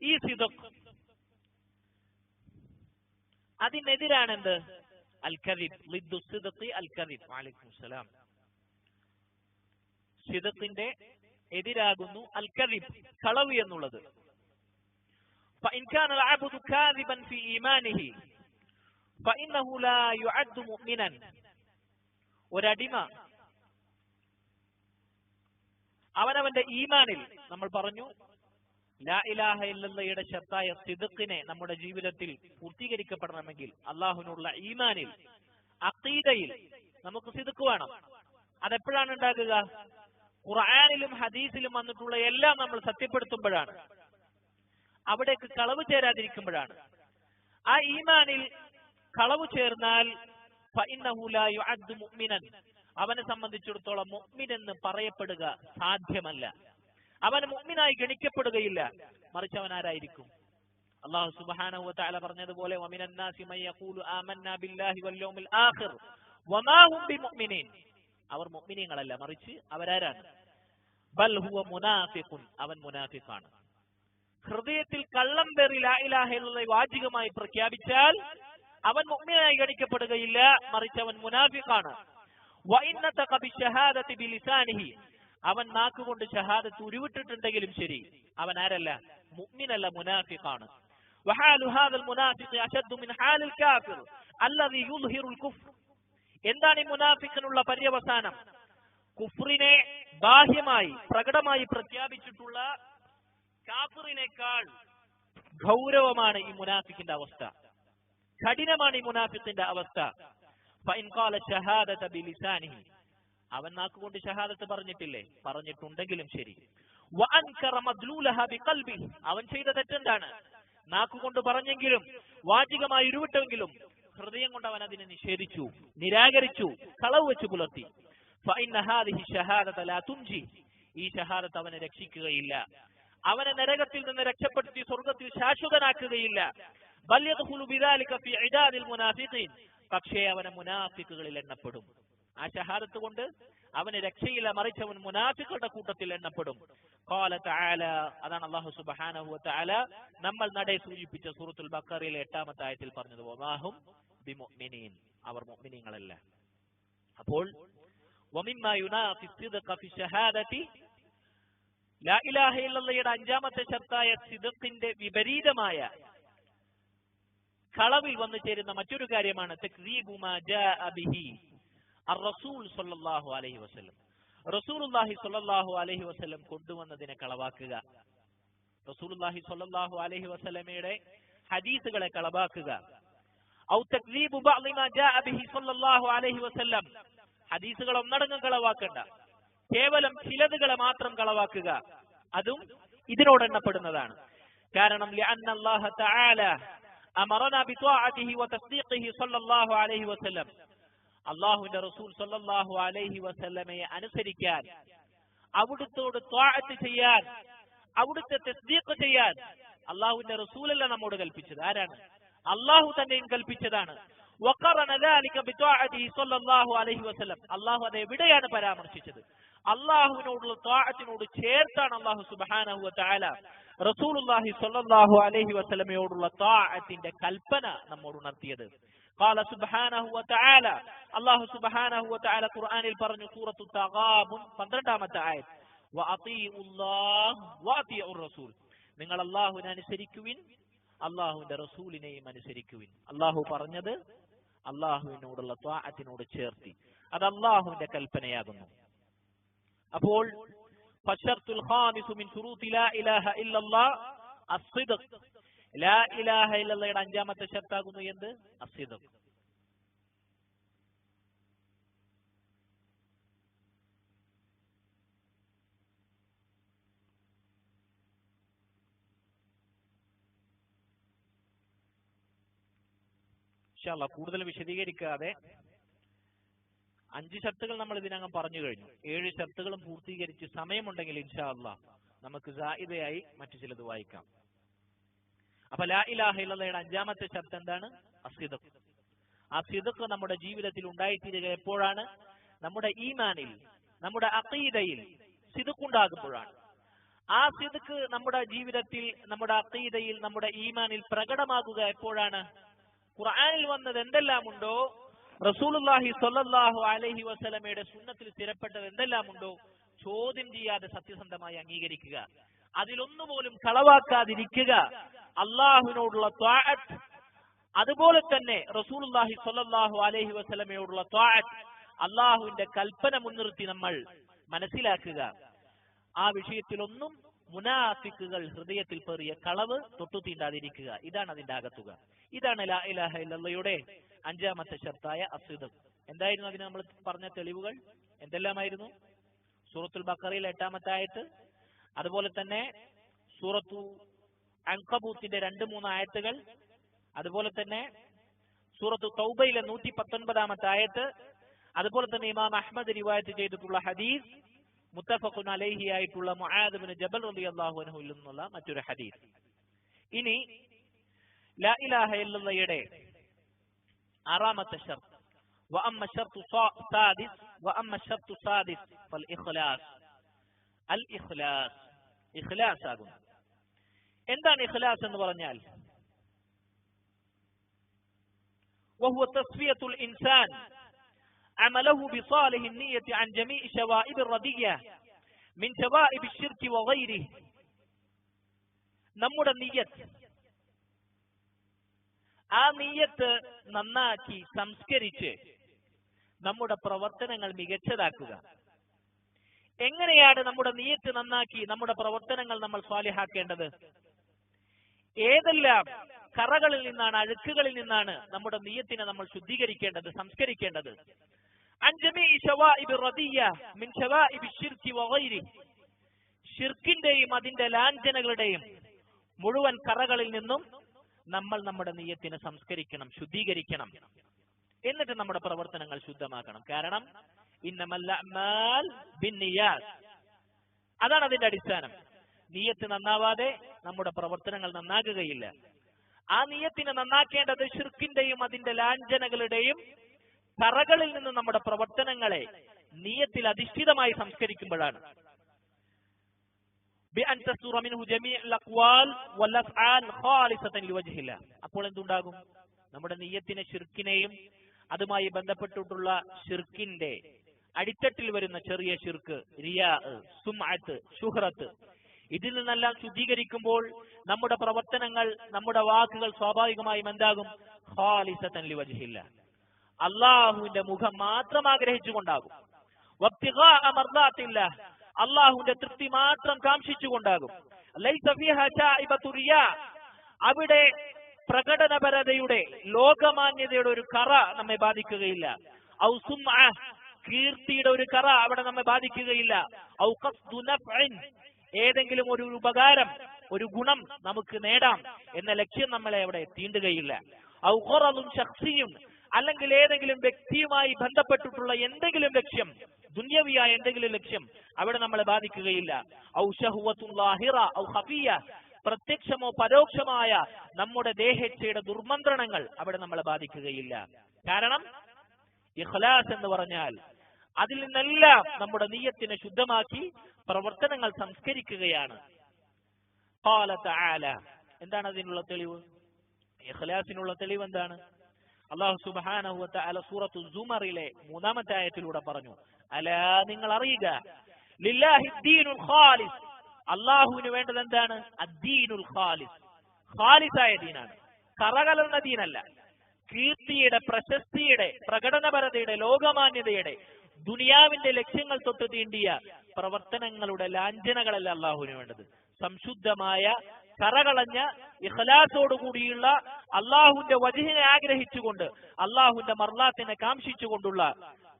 ഈ സിദ്ഖ് അതിനെതിരാണ് എന്ത്? അൽ കദിബ്. ളിദ്ദു സിദ്ഖി അൽ കദിബ്. വഅലൈക്കും അസ്സലാം. സിദ്ഖിന്റെ എതിരാകുന്നു അൽ കദിബ്, കളവ് എന്നുള്ളത്. فإن كان العبد كاذبا في إيمانه فإنه لا يعد مؤمنا. ഒരടിമ അവനവന്റെ ഈമാനിൽ, നമ്മൾ പറഞ്ഞു ലാ ഇലാഹ ഇല്ലല്ലയുടെ ശർത്തായ സിദ്ഖിനെ നമ്മുടെ ജീവിതത്തിൽ പൂർത്തീകരിക്കപ്പെടണമെങ്കിൽ അല്ലാഹുവിനുള്ള ഈമാനിൽ, അഖീദയിൽ നമുക്ക് സിദ്ഖ് വേണം. അതെപ്പോഴാണ് ഉണ്ടാകുക? ഖുർആനിലും ഹദീസിലും വന്നിട്ടുള്ള എല്ലാം നമ്മൾ സത്യപ്പെടുത്തുമ്പോഴാണ്, അവിടേക്ക് കളവ് ചേരാതിരിക്കുമ്പോഴാണ്. ആ ഈമാനിൽ കളവ് ചേർന്നാൽ ഫഇന്നഹു ലാ യുഅദ്ദു മുഅ്മിനൻ, അവനെ സംബന്ധിച്ചിടത്തോളം മുഅ്മിൻ എന്ന് പറയപ്പെടുക സാധ്യമല്ല. അവൻ മുഅ്മിനായി ഗണിക്കപ്പെടുകയില്ല. മറിച്ച് അവൻ ആരായിരിക്കും? അല്ലാഹു സുബ്ഹാനഹു വ തആല പറഞ്ഞതുപോലെ വമിനൻ നാസി മൻ യഖൂലു ആമന്നാ ബില്ലാഹി വൽ യൗമിൽ ആഖിർ വമാ ഹും ബിമുഅ്മിനീൻ. അവർ മുഅ്മിനീങ്ങളല്ല, മറിച്ച് അവരാരാണ്? ബൽ ഹുവ മുനാഫിഖുൻ, അവൻ മുനാഫിഖാണ്. ഹൃദയത്തിൽ കള്ളം പേറി ലാ ഇലാഹ ഇല്ലല്ലാഹ് വാചികമായി പ്രഖ്യാപിച്ചാൽ അവൻ മുഅ്മിനായി ഗണിക്കപ്പെടുകയില്ല, മറിച്ച് അവൻ മുനാഫിഖാണ്. വഇന്നതക ബിശഹാദതി ബിലിസാനിഹി, അവൻ നാക്കുകൊണ്ട് ഷഹാദത്ത് ഉരുവിട്ടിട്ടുണ്ടെങ്കിലും ശരി, അവൻ ആരല്ല? മുഅ്മിനല്ല, മുനാഫിഖാണ്. വഹാലു ഹാദൽ മുനാഫിഖ് അശദ്ദു മിൻ ഹാലിൽ കാഫിർ അല്ലദി യുദ്ഹിറുൽ കുഫ്ർ. എന്താണ് ഈ മുനാഫിഖിനുള്ള പര്യവസാനം? കുഫ്റിനെ ബാഹ്യമായി പ്രകടമായി പ്രഖ്യാപിച്ചിട്ടുള്ള കാഫിറിനേക്കാൾ ഗൗരവമാണ് ഈ മുനാഫിഖിന്റെ അവസ്ഥ, കഠിനമാണ് ഈ മുനാഫിഖിന്റെ അവസ്ഥ. ഫഇൻ ഖാല ഷഹാദത ബിലിസാനിഹി, അവൻ നാക്കുകൊണ്ട് ഷഹാദത്ത് പറഞ്ഞിട്ടില്ലേ, പറഞ്ഞിട്ടുണ്ടെങ്കിലും ശരി. വഅൻകറ മദ്ലൂലഹ ബിഖൽബിഹി, അവൻ ചെയ്ത തെറ്റെന്താണ്? നാക്കുകൊണ്ട് പറഞ്ഞെങ്കിലും വാചികമായി ഉരുവിട്ടെങ്കിലും ഹൃദയം കൊണ്ട് അവൻ അതിനെ നിഷേധിച്ചു, നിരാകരിച്ചു, കളവ് വെച്ച് പുലർത്തി. ഫഇന്ന ഹാദിഹി ഷഹാദത ലാ തുൻജി, ഈ ഷഹാദത്ത് അവനെ രക്ഷിക്കുകയില്ല, അവനെ നരകത്തിൽ നിന്ന് രക്ഷപ്പെടുത്തി സ്വർഗത്തിൽ ശാശ്വതനാക്കുകയില്ല. ബൽ യദ്ഖുലു ബിദാലിക ഫീ ഇദാദിൽ മുനാഫിഖീൻ, പക്ഷേ അവനെ മുനാഫിക്കുകളിൽ എണ്ണപ്പെടും. ആ ഷഹാദത്ത് കൊണ്ട് അവന് രക്ഷയില്ല, മറിച്ച് അവൻ മുനാഫിക്കുകളുടെ കൂട്ടത്തിൽ എണ്ണപ്പെടും. ഖാല തആല, അതാണ് അല്ലാഹു സുബ്ഹാനഹു വ തആല നമ്മൾ നടേ സൂചിപ്പിച്ച സൂറത്തുൽ ബഖറയിലെ 8-ാമത്തെ ആയത്തിൽ പറഞ്ഞത്, വമാഹും ബിമുഅ്മിനീൻ, അവർ മുഅ്മിനീങ്ങളല്ല. അപ്പോൾ വമിമ്മാ യുനാഫി സിദ്ഖ ഫി ഷഹാദതി, ലാ ഇലാഹ ഇല്ലല്ലാഹയുടെ 5-ാമത്തെ ശർത്തായ സിദ്ഖിന്റെ വിപരീതമായ കളവിൽ വന്നു ചേരുന്ന മറ്റൊരു കാര്യമാണ് തക്ദീബു മാ ജാഅ ബിഹി അർ-റസൂൽ സ്വല്ലല്ലാഹു അലൈഹി വസല്ലം. റസൂലുള്ളാഹി സ്വല്ലല്ലാഹു അലൈഹി വസല്ലം കൊണ്ടുവന്നതിനെ കളവാക്കുക, റസൂലുള്ളാഹി സ്വല്ലല്ലാഹു അലൈഹി വസല്ലമയുടെ ഹദീസുകളെ കളവാക്കുക. ഔ തക്ദീബു ബഅദി മാ ജാഅ ബിഹി സ്വല്ലല്ലാഹു അലൈഹി വസല്ലം, ഹദീസുകൾ ഒന്നടങ്കം കളവാക്കണ്ട, കേവലം ചിലതുകളെ മാത്രം കളവാക്കുക, അതും ഇതിനോടെണ്ണപ്പെടുന്നതാണ്. കാരണം ലിഅന്ന അല്ലാഹ തആല അമറനാ ബിത്വാഅതിഹി വതസ്ദീഖിഹി സ്വല്ലല്ലാഹു അലൈഹി വസല്ലം, അല്ലാഹുവിന്റെ റസൂൽ സ്വല്ലല്ലാഹു അലൈഹി വസല്ലമയെ അനുസരിക്കാൻ, അവിടുത്തോട് ത്വാഅത്ത് ചെയ്യാൻ, അവിടുത്തെ തസ്ദീഖ് ചെയ്യാൻ അല്ലാഹുവിന്റെ റസൂലല്ല നമ്മോട് കൽപ്പിച്ചത്. ആരാണ്? അല്ലാഹു തന്നെയും കൽപ്പിച്ചതാണ്. വഖറന ദാലിക ബിത്വാഅതിഹി സ്വല്ലല്ലാഹു അലൈഹി വസല്ലം, അല്ലാഹു അത് എവിടെയാണ് പരാമർശിച്ചത്? അല്ലാഹുവിനോടുള്ള ത്വാഅത്തിനോട് ചേർത്താണ് അല്ലാഹു സുബ്ഹാനഹു വ തആല റസൂലുള്ളാഹി സ്വല്ലല്ലാഹു അലൈഹി വസല്ലമയോടുള്ള ത്വാഅത്തിന്റെ കൽപ്പന നമ്മോട് ഉണർത്തിയത്. ഖാല സുബ്ഹാനഹു വ തആല, അല്ലാഹു സുബ്ഹാനഹു വ തആല ഖുർആനിൽ പറഞ്ഞു, സൂറത്തു തഗാബുൻ 12-ാമത്തെ ആയത്ത്, വഅതീഉല്ലാഹ് വഅതീഉർ റസൂൽ, നിങ്ങൾ അല്ലാഹുവിനെ അനുസരിക്കുവിൻ, അല്ലാഹുവിന്റെ റസൂലിനെയും അനുസരിക്കുവിൻ. അല്ലാഹു പറഞ്ഞത് അല്ലാഹുവിനോടുള്ള ത്വാഅത്തിനോട് ചേർത്തി, അത് അല്ലാഹുവിന്റെ കൽപ്പനയാകുന്നു. അപ്പോൾ ഫശർത്തുൽ ഖാമിസു മിൻ ശുറൂതി ലാ ഇലാഹ ഇല്ലല്ലാഹ് അസ്ദിഖ്, ലാ ഇലാഹ ഇല്ലല്ലാഹയുടെ 5-ാമത്തെ ശർത്താകുന്നു എന്ത്? അസ്ദിഖ്. ഇൻഷാ അല്ലാഹ് കൂടുതൽ വിശദീകരിക്കാതെ 5 ഷർത്തുകൾ നമ്മൾ ഇതിനകം പറഞ്ഞു കഴിഞ്ഞു. 7 ഷർത്തുകളും പൂർത്തീകരിച്ച് സമയമുണ്ടെങ്കിൽ ഇൻഷാ അല്ലാഹ് നമുക്ക് സായിദയായി മറ്റു ചിലത് വായിക്കാം. അപ്പൊ ലാ ഇലാഹ ഇല്ലല്ലാഹയുടെ 5-ാമത്തെ ഷർത്ത് എന്താണ്? അസ്ദിഖ്. ആ സിദ്ഖ് നമ്മുടെ ജീവിതത്തിൽ ഉണ്ടായിത്തീരുക എപ്പോഴാണ്? നമ്മുടെ ഈമാനിൽ, നമ്മുടെ അഖീദയിൽ സിദ്ഖ് ഉണ്ടാകുമ്പോഴാണ്. ആ സിദ്ഖ് നമ്മുടെ ജീവിതത്തിൽ, നമ്മുടെ അഖീദയിൽ, നമ്മുടെ ഈമാനിൽ പ്രകടമാകുക എപ്പോഴാണ്? ഖുർആനിൽ വന്നത് എന്തെല്ലാം ഉണ്ടോ, റസൂലുള്ളാഹി സ്വല്ലല്ലാഹു അലൈഹി വസല്ലമയുടെ സുന്നത്തിൽ സ്ഥിരപ്പെട്ടത് എന്തെല്ലാം ഉണ്ടോ, ചോദ്യം ചെയ്യാതെ സത്യസന്ധമായി അംഗീകരിക്കുക, അതിലൊന്നുപോലും കളവാക്കാതിരിക്കുക, അള്ളാഹുവിനോടുള്ള ത്വാഅത്ത്, അതുപോലെ തന്നെ റസൂലുള്ളാഹി സ്വല്ലല്ലാഹു അലൈഹി വസല്ലമയോടുള്ള ത്വാഅത്ത്, അള്ളാഹുവിന്റെ കൽപ്പന മുൻനിർത്തി നമ്മൾ മനസ്സിലാക്കുക. ആ വിഷയത്തിലൊന്നും മുനാഫിക്കുകൾ ഹൃദയത്തിൽ പേറിയ കളവ് തൊട്ടു തീണ്ടാതിരിക്കുക. ഇതാണ് അതിന്റെ ആകത്തുക. ഇതാണ് ലാ ഇലാഹ ഇല്ലല്ലാഹയുടെ 5-ാമത്തെ ശർത്തായ അസ്ദിഖ്. എന്തായിരുന്നു അതിന് നമ്മൾ പറഞ്ഞ തെളിവുകൾ? എന്തെല്ലാമായിരുന്നു? സൂറത്തുൽ ബഖറയിൽ 8-ാമത്തെ ആയത്ത്, അതുപോലെ തന്നെ സൂറത്തു അൻകബൂത്തിന്റെ 2-3 ആയത്തുകൾ, അതുപോലെ തന്നെ സൂറത്തു തൗബയിലെ 119-ാമത്തെ ആയത്ത്, അതുപോലെ തന്നെ ഇമാം അഹ്മദ് റിവായത്ത് ചെയ്തിട്ടുള്ള ഹദീസ്, മുത്തഫഖുൻ അലൈഹി ആയിട്ടുള്ള മുആദ് ഇബ്നു ജബൽ റളിയല്ലാഹു അൻഹുവിൽ നിന്നുള്ള മറ്റൊരു ഹദീസ്. ഇനി ലാ ഇലാഹ ഇല്ലല്ലാഹയുടെ ആറാമത്തെ ഷർത്ത് വഅമ്മ ഷർതു സാദിസ് വഅമ്മ ഷർതു സാദിസ് ഫൽ ഇഖ്ലാസ്. അൽ ഇഖ്ലാസ്, ഇഖ്ലാസ് ആകുന്നു. എന്താണ് ഇഖ്ലാസ് എന്ന് പറഞ്ഞാൽ? وهو تصفية الإنسان عمله بصالح النية عن جميع شوائب الردية من شوائب الشرك وغيره. നമ്മുടെ നിയ്യത്ത്, ആ നിയ്യത്ത് നന്നാക്കി സംസ്കരിച്ച് നമ്മുടെ പ്രവർത്തനങ്ങൾ മികച്ചതാക്കുക. എങ്ങനെയാണ് നമ്മുടെ നിയ്യത്ത് നന്നാക്കി നമ്മുടെ പ്രവർത്തനങ്ങൾ നമ്മൾ സ്വാലിഹാക്കേണ്ടത്? ഏതെല്ലാം കറകളിൽ നിന്നാണ്, അഴുക്കുകളിൽ നിന്നാണ് നമ്മുടെ നിയ്യത്തിനെ നമ്മൾ ശുദ്ധീകരിക്കേണ്ടത്, സംസ്കരിക്കേണ്ടത്? ഷിർക്കിന്റെയും അതിന്റെ ലാഞ്ചനകളുടെയും മുഴുവൻ കറകളിൽ നിന്നും നമ്മൾ നമ്മുടെ നിയ്യത്തിനെ സംസ്കരിക്കണം, ശുദ്ധീകരിക്കണം. എന്നിട്ട് നമ്മുടെ പ്രവർത്തനങ്ങൾ ശുദ്ധമാക്കണം. കാരണം ഇന്നമൽ അഅ്മാൽ ബിന്നിയാത്ത്, അതാണ് അതിന്റെ അടിസ്ഥാനം. നിയ്യത്ത് നന്നാവാതെ നമ്മുടെ പ്രവർത്തനങ്ങൾ നന്നാകുകയില്ല. ആ നിയ്യത്തിനെ നന്നാക്കേണ്ടത് ഷിർക്കിന്റെയും അതിന്റെ ലാഞ്ചനകളുടെയും കറകളിൽ നിന്ന് നമ്മുടെ പ്രവർത്തനങ്ങളെ നിയ്യത്തിൽ അധിഷ്ഠിതമായി സംസ്കരിക്കുമ്പോഴാണ്. അപ്പോൾ എന്തുണ്ടാകും? നമ്മുടെ നിയ്യത്തിനെ ഷിർക്കിനെയും അതുമായി ബന്ധപ്പെട്ടിട്ടുള്ള ഷിർക്കിന്റെ അടിത്തട്ടിൽ വരുന്ന ചെറിയ ഷിർക്ക്, റിയാ, സുംഅത്ത്, ശുഹ്റത്ത്, ഇതിൽ നിന്നെല്ലാം ശുദ്ധീകരിക്കുമ്പോൾ നമ്മുടെ പ്രവർത്തനങ്ങൾ, നമ്മുടെ വാക്കുകൾ സ്വാഭാവികമായും എന്താകും? ഖാലിസതൻ ലിവജ്ഹില്ല, അള്ളാഹുവിന്റെ മുഖം മാത്രം ആഗ്രഹിച്ചുകൊണ്ടാകും. വബ്തിഗാഅ മർദാത്തില്ലാഹ്, അള്ളാഹുവിന്റെ തൃപ്തി മാത്രം കാംക്ഷിച്ചുകൊണ്ടാകും. ലൈസ ഫീഹാ ശാഇബതു റിയാ, അവിടെ പ്രകടനപരതയുടെ, ലോകമാന്യതയുടെ ഒരു കറ നമ്മെ ബാധിക്കുകയില്ല. ഔ സുംഅ, കീർത്തിയുടെ ഒരു കറ അവിടെ നമ്മെ ബാധിക്കുകയില്ല. ഔ ഖസ്ദു നഫ്ഇൻ, ഏതെങ്കിലും ഒരു ഉപകാരം, ഒരു ഗുണം നമുക്ക് നേടാം എന്ന ലക്ഷ്യം നമ്മളെ അവിടെ തീണ്ടുകയില്ല. ഔ ഖറദുൻ ശഖ്സിയുൻ, അല്ലെങ്കിൽ ഏതെങ്കിലും വ്യക്തിയുമായി ബന്ധപ്പെട്ടിട്ടുള്ള എന്തെങ്കിലും ലക്ഷ്യം, ദുന്യവിയായ എന്തെങ്കിലും ലക്ഷ്യം അവിടെ നമ്മളെ ബാധിക്കുകയില്ല. ഔ ശഹ്വത്തുൻ ലാഹിറ ഔ ഖഫിയ, പ്രത്യക്ഷമോ പരോക്ഷമായ നമ്മുടെ ദേഹേച്ഛയുടെ ദുർമന്ത്രണങ്ങൾ അവിടെ നമ്മളെ ബാധിക്കുകയില്ല. കാരണം ഇഖ്ലാസ് എന്ന് പറഞ്ഞാൽ അതിൽ നിന്നെല്ലാം നമ്മുടെ നിയ്യത്തിനെ ശുദ്ധമാക്കി പ്രവർത്തനങ്ങൾ സംസ്കരിക്കുകയാണ്. ഖാല തആല, എന്താണ് അതിനുള്ള തെളിവ്? ഇഖ്ലാസിനുള്ള തെളിവ് എന്താണ്? അല്ലാഹു സുബ്ഹാനഹു വ തആല സൂറത്തുൽ സുമറിലെ 3-ാമത്തെ ആയത്തിലൂടെ പറഞ്ഞു, അലാ, നിങ്ങൾ അറിയുക, ലില്ലാഹി ദീനുൽ ഖാലിസ്, അല്ലാഹുവിന് വേണ്ടത് എന്താണ്? അദ്ദീനുൽ ഖാലിസ്, ഖാലിസായ ദീനാണ്, കറകലർന്ന ദീനല്ല. കീർത്തിയുടെ, പ്രശസ്തിയുടെ, പ്രകടനപരതയുടെ, ലോകമാന്യതയുടെ, ദുനിയാവിന്റെ ലക്ഷ്യങ്ങൾ തൊട്ട് തീണ്ടിയ പ്രവർത്തനങ്ങളുടെ ലാഞ്ചനകളല്ല അള്ളാഹുവിന് വേണ്ടത്. സംശുദ്ധമായ, കറകളഞ്ഞ, ഇഖ്ലാസോടുകൂടിയുള്ള, അള്ളാഹുവിന്റെ വജ്ഹിനെ ആഗ്രഹിച്ചുകൊണ്ട്, അള്ളാഹുവിന്റെ മർലാത്തിനെ കാംക്ഷിച്ചുകൊണ്ടുള്ള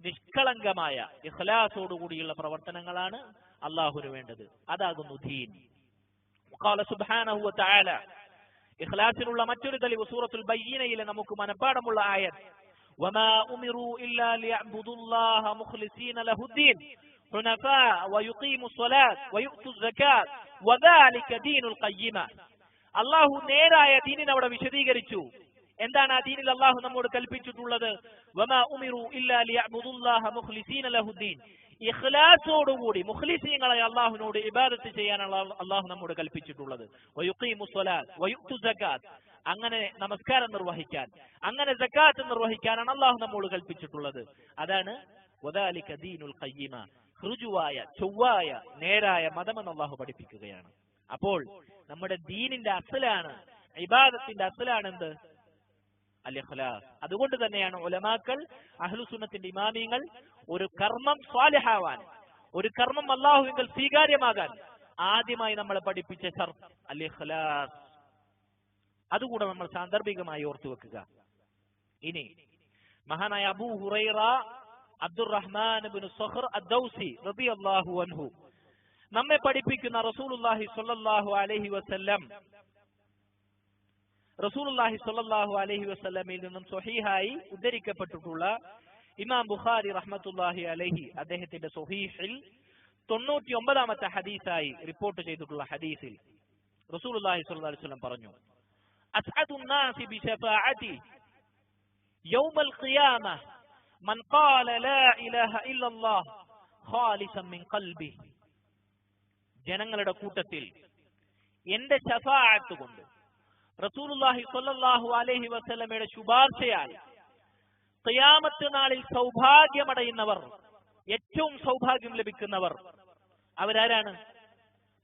നിഷ്കളങ്കമായ ഇഖ്ലാസോടുകൂടിയുള്ള പ്രവർത്തനങ്ങളാണ് അള്ളാഹുവിന് വേണ്ടത്. അതാകുന്നു ദീൻ. ഖാല സുബ്ഹാനഹു വ തആല, ഇഖ്ലാസിനുള്ള മറ്റൊരു തെളിവ് സൂറത്തുൽ ബയ്യിനയിലെ നമുക്ക് മനപ്പാടമുള്ള ആയത്ത്, وما أمروا إلا ليعبدوا الله مخلصين له الدين حنفاء ويقيموا الصلاة ويؤتوا الزكاة وذلك دين القيمة. അള്ളാഹു നേരായ ദീനിനെ അവിടെ വിശദീകരിച്ചു. എന്താണ് ആ ദീനിൽ അള്ളാഹു നമ്മോട് കൽപ്പിച്ചിട്ടുള്ളത്? വമാ ഉമിറു ഇല്ലാ ലിയഅ്ബുദുല്ലാഹ മുഖ്ലിസീന ലഹുദ്ദീൻ, ഇഖ്ലാസോടുകൂടി മുഖ്ലിസീങ്ങളായ അള്ളാഹുവിനോട് ഇബാദത്ത് ചെയ്യാനാണ് അള്ളാഹു നമ്മോട് കൽപ്പിച്ചിട്ടുള്ളത്. വയുഖീമുസ് സ്വലാത്ത് വയുഅ്തു സകാത്ത്, അങ്ങനെ നമസ്കാരം നിർവഹിക്കാൻ, അങ്ങനെ സകാത്ത് നിർവഹിക്കാനാണ് അള്ളാഹു നമ്മോട് കൽപ്പിച്ചിട്ടുള്ളത്. അതാണ് വദാലിക ദീനുൽ ഖയ്യിമ, ഋജുവായ, ചൊവ്വായ, നേരായ മതമെന്ന് അള്ളാഹു പഠിപ്പിക്കുകയാണ്. അപ്പോൾ നമ്മുടെ ദീനിന്റെ അസ്ലാണ്, ഇബാദത്തിന്റെ അസ്ലാണ് എന്ത്? അൽ ഇഖ്ലാസ്. അതുകൊണ്ട് തന്നെയാണ് ഉലമാക്കൾ, അഹ്ലുസുന്നത്തിന്റെ ഇമാമിങ്ങൾ ഒരു കർമ്മം സ്വാലിഹാവാൻ, ഒരു കർമ്മം അല്ലാഹുവിങ്കൽ സ്വീകാര്യമാകാൻ ആദ്യമായി നമ്മളെ പഠിപ്പിച്ച ഷർത്ത് അൽ ഇഖ്ലാസ്. അതുകൂടെ നമ്മൾ സാന്ദർഭികമായി ഓർത്തു വെക്കുക. ഇനി മഹാനായ അബൂ ഹുറൈറ അബ്ദുറഹ്മാൻ ഇബ്നു സഖർ അദ്ദൗസി റളിയല്ലാഹു അൻഹു നമ്മെ പഠിപ്പിക്കുന്ന റസൂലുള്ളാഹി സ്വല്ലല്ലാഹു അലൈഹി വസല്ലം, റസൂലുള്ളാഹി സ്വല്ലല്ലാഹു അലൈഹി വസല്ലമയിൽ നിന്നും സ്വഹീഹായി ഉദ്ധരിക്കപ്പെട്ടിട്ടുള്ള ഇമാം ബുഖാരി റഹ്മത്തുള്ളാഹി അലൈഹി അദ്ദേഹത്തിന്റെ സ്വഹീഹിൽ 99-ാമത്തെ ഹദീസായി റിപ്പോർട്ട് ചെയ്തിട്ടുള്ള ഹദീസിൽ റസൂലുള്ളാഹി സ്വല്ലല്ലാഹു അലൈഹി വസല്ലം പറഞ്ഞു, അസ്അദുൻ നാസി ബിശഫാഅതി യൗമൽ ഖിയാമ മൻ ഖാല ലാ ഇലാഹ ഇല്ലല്ലാഹ് ഖാലിസൻ മിൻ ഖൽബി. ജനങ്ങളുടെ കൂട്ടത്തിൽ എന്റെ ശഫാഅത്ത് കൊണ്ട്, റസൂലുള്ളാഹി സ്വല്ലല്ലാഹു അലൈഹി വസല്ലമയുടെ ശുപാർശയാൽ ഖിയാമത്ത് നാളിൽ സൗഭാഗ്യമടയുന്നവർ, ഏറ്റവും സൗഭാഗ്യം ലഭിക്കുന്നവർ അവരാരാണ്?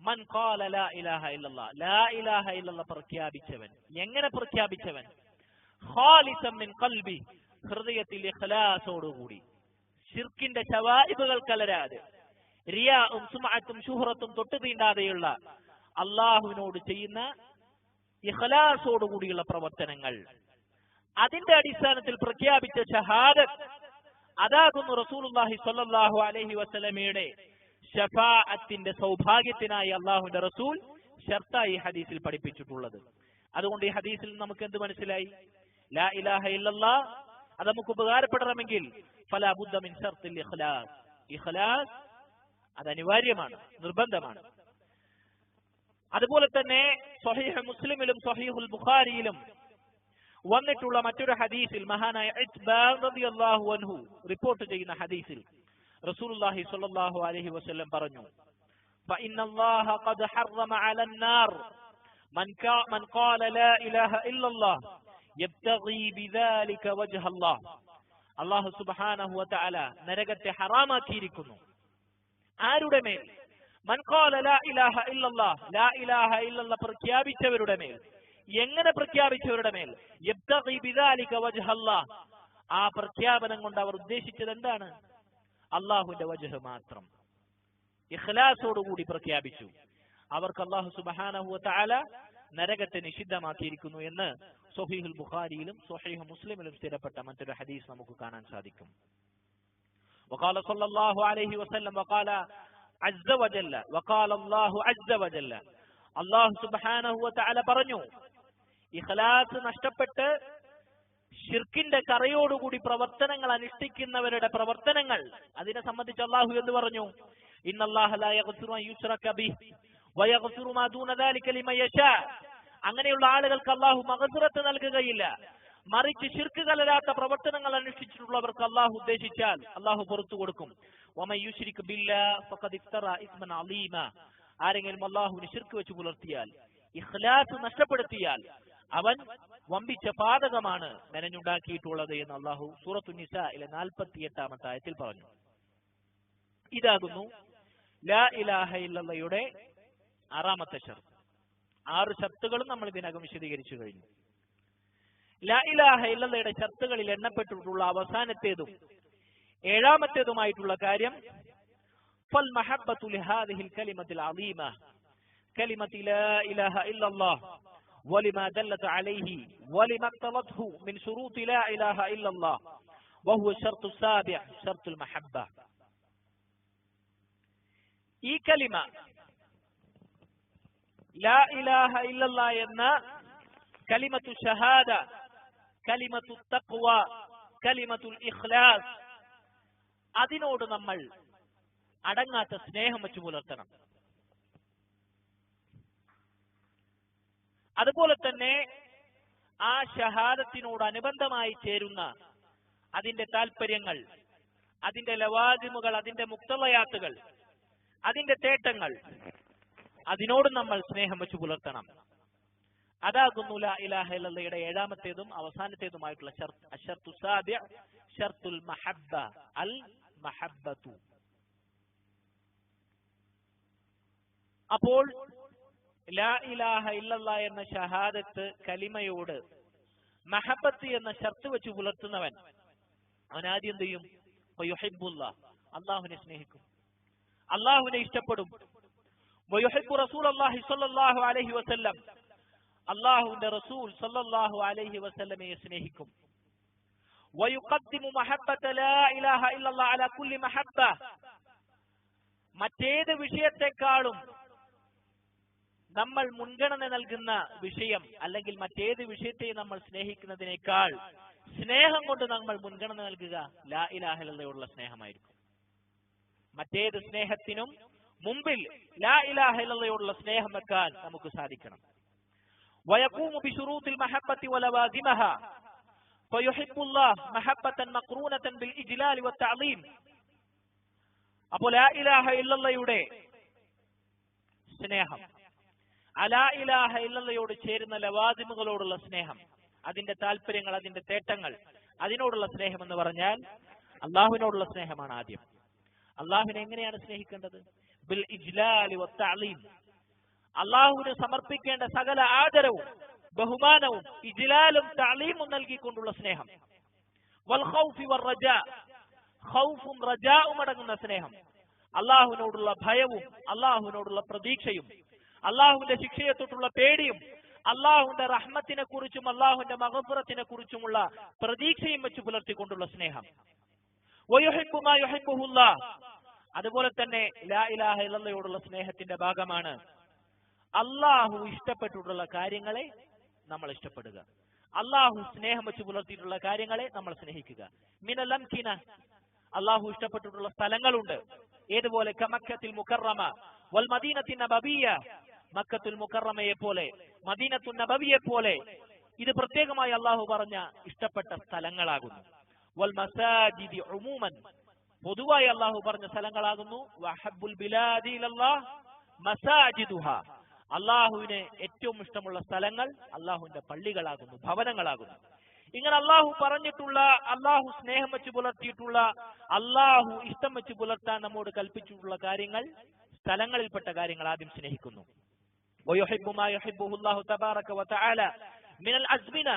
മൻ ഖാല ലാ ഇലാഹ ഇല്ലല്ലാഹ്, ലാ ഇലാഹ ഇല്ലല്ലാഹ് പ്രഖ്യാപിച്ചവൻ. എങ്ങനെ പ്രഖ്യാപിച്ചവൻ? ഖാലിസൻ മിൻ ഖൽബി, ഹൃദയത്തിൽ ഇഖ്ലാസോടുകൂടി, ശിർക്കിന്റെ ശവായിബുകൾ കലരാതെ, റിയാഉം സുമഅത്തും ശുഹ്റത്തും തൊട്ടു തീണ്ടാതെയുള്ള അള്ളാഹുവിനോട് ചെയ്യുന്ന ഇഖ്ലാസോടുകൂടിയുള്ള പ്രവർത്തനങ്ങൾ, അതിന്റെ അടിസ്ഥാനത്തിൽ പ്രഖ്യാപിച്ച ഷഹാദത്ത്, അതാകുന്നു റസൂലുള്ളാഹി സ്വല്ലല്ലാഹു അലൈഹി വസല്ലമയുടെ ശഫാഅത്തിന്റെ സൗഭാഗ്യത്തിനായി അള്ളാഹുവിന്റെ റസൂൽ ശർത്തായി ഹദീസിൽ പഠിപ്പിച്ചിട്ടുള്ളത്. അതുകൊണ്ട് ഈ ഹദീസിൽ നമുക്ക് എന്ത് മനസ്സിലായി? ലാ ഇലാഹ ഇല്ലല്ലാഹ് അത് നമുക്ക് ഉപകാരപ്പെടണമെങ്കിൽ ഫലാ ബുദ്ദ മിൻ ശർത്തിൽ ഇഖ്ലാസ്, ഇഖ്ലാസ് അത് അനിവാര്യമാണ്, നിർബന്ധമാണ്. അതുപോലെ തന്നെ സ്വഹീഹ് മുസ്ലിമിലും സ്വഹീഹുൽ ബുഖാരിയിലും വന്നിട്ടുള്ള മറ്റൊരു ഹദീസിൽ മഹാനായ ഇത്ബാൻ റളിയല്ലാഹു അൻഹു റിപ്പോർട്ട് ചെയ്യുന്ന ഹദീസിൽ റസൂലുള്ളാഹി സ്വല്ലല്ലാഹു അലൈഹി വസല്ലം പറഞ്ഞു, ഫഇന്നല്ലാഹ ഖദ് ഹറമ അലൻ നാർ മൻ ഖാല ലാ ഇലാഹ ഇല്ലല്ലാഹ് യബ്തഗി ബിദാലിക വജ്ഹല്ലാഹ്. അല്ലാഹു സുബ്ഹാനഹു വതആല നരകത്തെ ഹറാമാക്കിയിരിക്കുന്നു. ആരുടെ മേൽ? മൻ ഖാല ലാ ഇലാഹ ഇല്ലല്ലാഹ്, ലാ ഇലാഹ ഇല്ലല്ലാഹ് പ്രഖ്യാപിച്ചവരുടെ മേൽ. എങ്ങനെ പ്രഖ്യാപിച്ചവരുടെ മേൽ? യബ്തഗി ബിദാലിക വജ്ഹല്ലാഹ്, ആ പ്രഖ്യാപനം കൊണ്ട് അവർ ഉദ്ദേശിച്ചത് എന്താണ്? അള്ളാഹുവിന്റെ വജ്ഹ് മാത്രം. ഇഖ്ലാസോടുകൂടി പ്രഖ്യാപിച്ചു. അവർക്ക് അല്ലാഹു സുബ്ഹാനഹു വതആല നരകത്തെ നിഷിദ്ധമാക്കിയിരിക്കുന്നു എന്ന് സ്വഹീഹുൽ ബുഖാരിയിലും സ്വഹീഹ് മുസ്ലിമിലും സ്ഥിരപ്പെട്ട മറ്റൊരു ഹദീസ് നമുക്ക് കാണാൻ സാധിക്കും. വഖാല സ്വല്ലല്ലാഹു അലൈഹി വസല്ലം വഖാല അസ്സ വജല്ല വഖാല അല്ലാഹു അസ്സ വജല്ല, അല്ലാഹു സുബ്ഹാനഹു വതആല പറഞ്ഞു, ഇഖ്ലാസ് നഷ്ടപ്പെട്ട് ശിർക്കിന്റെ കറയോടുകൂടി പ്രവർത്തനങ്ങൾ അനുഷ്ഠിക്കുന്നവരുടെ പ്രവർത്തനങ്ങൾ, അതിനെ സംബന്ധിച്ച് അല്ലാഹു എന്ന് പറഞ്ഞു, ഇന്നല്ലാഹ ലാ യഗ്ഫിറു അൻ യുശ്റക ബിഹി വയഗ്ഫിറു മാ ദൂന ദാലിക ലിമൻ യശാ. അങ്ങനെയുള്ള ആളുകൾക്ക് അല്ലാഹു മഗ്ഫിറത്ത് നൽകുകയില്ല. മറിച്ച് ശിർക്ക് കലരാത്ത പ്രവർത്തനങ്ങൾ അനുഷ്ഠിച്ചിട്ടുള്ളവർക്ക് അല്ലാഹു ഉദ്ദേശിച്ചാൽ അല്ലാഹു പുറത്തു കൊടുക്കും. വമൻ യുശ്രിക് ബില്ലാഹി ഫഖദ് ഇഫ്തറ ഇസ്മൻ അലീമ. ആരെങ്കിലും അല്ലാഹുവിനെ ശിർക്ക് വെച്ച് പുലർത്തിയാൽ, ഇഖ്ലാസ് നഷ്ടപ്പെടുത്തിയാൽ, അവൻ വമ്പിച്ച പാതകമാണ് മെനഞ്ഞുണ്ടാക്കിയിട്ടുള്ളത് എന്ന് അല്ലാഹു സൂറത്തു നിസായിലെ 48-ാമത്തെ ആയത്തിൽ പറഞ്ഞു. ഇതാകുന്നു ലാ ഇലാഹ ഇല്ലല്ലാഹയുടെ 6-ാമത്തെ ഷർത്ത്. 6 ഷർത്തുകളും നമ്മൾ ഇതിനകം വിശദീകരിച്ചു കഴിഞ്ഞു. ലാ ഇലാഹ ഇല്ലല്ലാഹയുടെ ഷർത്തുകളിൽ എണ്ണപ്പെട്ടിട്ടുള്ള അവസാനത്തേതും 7-ാമത്തേതുമായിട്ടുള്ള കാര്യം ഫൽ മഹബ്ബത്തു ലിഹാദിഹിൽ കലിമത്തിൽ അളീമ കലിമത്തി ലാ ഇലാഹ ഇല്ലല്ലാഹ് ولما دلت عليه ولما اقتضته من شروط لا إله إلا الله وهو الشرط السابع شرط المحبة. ഈ കലിമ ലാ ഇലാഹ ഇല്ലല്ലാഹ് എന്ന കലിമത്തു ഷഹാദ, കലിമത്തു തഖ്വ, കലിമത്തുൽ ഇഖ്ലാസ്, അതിനോട് നമ്മൾ അടങ്ങാത്ത സ്നേഹം വെച്ച് പുലർത്തണം. അതുപോലെ തന്നെ ആ ഷഹാദത്തിനോട് അനുബന്ധമായി ചേരുന്ന അതിന്റെ താല്പര്യങ്ങൾ, അതിന്റെ ലവാസിമുകൾ, അതിന്റെ മുക്തളയാത്തുകൾ, അതിന്റെ തേട്ടങ്ങൾ, അതിനോട് നമ്മൾ സ്നേഹം വെച്ച് പുലർത്തണം. അതാകുന്നു ലാ ഇലാഹ ഇല്ലല്ലാഹയുടെ 7-ാമത്തേതും അവസാനത്തേതുമായിട്ടുള്ള ഷർത്ത്. അശ്ശർതു സാബിഅ ഷർത്തുൽ മഹബ്ബ, അൽ മഹബ്ബതു. അപ്പോൾ ലാ ഇലാഹ ഇല്ലല്ലാഹ് എന്ന ഷഹാദത്ത് കലിമയോട് മഹബത്ത് എന്ന ഷർത്ത് വെച്ച് പുലർത്തുന്നവൻ അവൻ ആദ്യം എന്ത് ചെയ്യും? വയുഹിബ്ബുല്ലാഹ്, അല്ലാഹുവിനെ സ്നേഹിക്കും, അല്ലാഹുവിനെ ഇഷ്ടപ്പെടും. വയുഹിബ്ബു റസൂലല്ലാഹി സ്വല്ലല്ലാഹു അലൈഹി വസല്ലം, അല്ലാഹുവിന്റെ റസൂൽ സ്വല്ലല്ലാഹു അലൈഹി വസല്ലമയെ സ്നേഹിക്കും. വയുഖദ്ദിമു മഹബ്ബത ലാ ഇലാഹ ഇല്ലല്ലാഹ് അലാ കുല്ലി മഹബ്ബ, മറ്റേത് വിഷയത്തെക്കാളും നമ്മൾ മുൻഗണന നൽകുന്ന വിഷയം, അല്ലെങ്കിൽ മറ്റേത് വിഷയത്തെ നമ്മൾ സ്നേഹിക്കുന്നതിനേക്കാൾ സ്നേഹം കൊണ്ട് നമ്മൾ മുൻഗണന നൽകുക ലാ ഇലാഹ ഇല്ലല്ലാഹയോടുള്ള സ്നേഹമായിരിക്കും. മറ്റേത് സ്നേഹത്തിനും മുമ്പിൽ ലാ ഇലാഹ ഇല്ലല്ലാഹയോടുള്ള സ്നേഹം വെക്കാൻ നമുക്ക് സാധിക്കണം. വയഖൂമു ബിശുറൂത്തിൽ മഹബ്ബത്തി വലവാസിമഹാ ഫയുഹിബ്ബുല്ലാഹ് മഹബ്ബതൻ മഖ്റൂനതൻ ബിൽ ഇജ്ലാൽ വത്തഅളീം. അപ്പോൾ ലാ ഇലാഹ ഇല്ലല്ലാഹയുടെ സ്നേഹം, ലാ ഇലാഹ ഇല്ലല്ലാഹയോട് ചേരുന്ന ലവാസിമുകളോടുള്ള സ്നേഹം, അതിന്റെ താല്പര്യങ്ങൾ, അതിന്റെ തേട്ടങ്ങൾ, അതിനോടുള്ള സ്നേഹം എന്ന് പറഞ്ഞാൽ അള്ളാഹുവിനോടുള്ള സ്നേഹമാണ് ആദ്യം. അള്ളാഹുവിനെ എങ്ങനെയാണ് സ്നേഹിക്കേണ്ടത്? ബിൽ ഇജ്ലാലി വത്തഅളീം. അള്ളാഹുവിന് സമർപ്പിക്കേണ്ട സകല ആദരവും ബഹുമാനവും ഇജ്ലാലും തഅലീമും നൽകിക്കൊണ്ടുള്ള സ്നേഹം. വൽ ഖൗഫി വറജാ, ഖൗഫും റജാഉം അടങ്ങുന്ന സ്നേഹം. അള്ളാഹുവിനോടുള്ള ഭയവും അള്ളാഹുവിനോടുള്ള പ്രതീക്ഷയും അള്ളാഹുവിന്റെ ശിക്ഷയെ തൊട്ടുള്ള പേടിയും അള്ളാഹുവിന്റെ റഹ്മത്തിനെ കുറിച്ചും അള്ളാഹുവിന്റെ മഗ്ഫിറത്തിനെ കുറിച്ചുമുള്ള പ്രതീക്ഷയും വെച്ച് പുലർത്തിക്കൊണ്ടുള്ള സ്നേഹം. വയുഹിബ്ബു മാ യുഹിബ്ബുഹുല്ലാഹ്. അതുപോലെ തന്നെ ലാ ഇലാഹ ഇല്ലല്ലാഹയോടുള്ള സ്നേഹത്തിന്റെ ഭാഗമാണ് അള്ളാഹു ഇഷ്ടപ്പെട്ടിട്ടുള്ള കാര്യങ്ങളെ നമ്മൾ ഇഷ്ടപ്പെടുക. അള്ളാഹു സ്നേഹം വെച്ച് പുലർത്തിയിട്ടുള്ള കാര്യങ്ങളെ നമ്മൾ സ്നേഹിക്കുക. മിനൽ അംകിന, അള്ളാഹു ഇഷ്ടപ്പെട്ടിട്ടുള്ള സ്ഥലങ്ങളുണ്ട്. ഏതുപോലെ കമക്കത്തിൽ മുകറമ വൽ മദീനത്തിൻ നബവിയ്യ, മക്കത്തുൽ മുകറമയെ പോലെ മദീനത്തുൻ നബവിയെ പോലെ ഇത് പ്രത്യേകമായി അള്ളാഹു പറഞ്ഞ ഇഷ്ടപ്പെട്ട സ്ഥലങ്ങളാകുന്നു. വൽ മസാജിദി ഉമൂമൻ, പൊതുവായി അള്ളാഹു പറഞ്ഞ സ്ഥലങ്ങളാകുന്നു. വഹബ്ബുൽ ബിലാദി ഇലല്ലാഹ് മസാജിദുഹാ, അള്ളാഹുവിന് ഏറ്റവും ഇഷ്ടമുള്ള സ്ഥലങ്ങൾ അള്ളാഹുവിന്റെ പള്ളികളാകുന്നു, ഭവനങ്ങളാകുന്നു. ഇങ്ങനെ അള്ളാഹു പറഞ്ഞിട്ടുള്ള, അള്ളാഹു സ്നേഹം വെച്ച് പുലർത്തിയിട്ടുള്ള, അള്ളാഹു ഇഷ്ടം വെച്ച് പുലർത്താൻ നമ്മോട് കൽപ്പിച്ചിട്ടുള്ള കാര്യങ്ങൾ, സ്ഥലങ്ങളിൽപ്പെട്ട കാര്യങ്ങൾ ആദ്യം സ്നേഹിക്കുന്നു. വയുഹിബ്ബു മാ യുഹിബ്ബുഹുല്ലാഹു തബാറക വതആല മിനൽ അസ്മിന,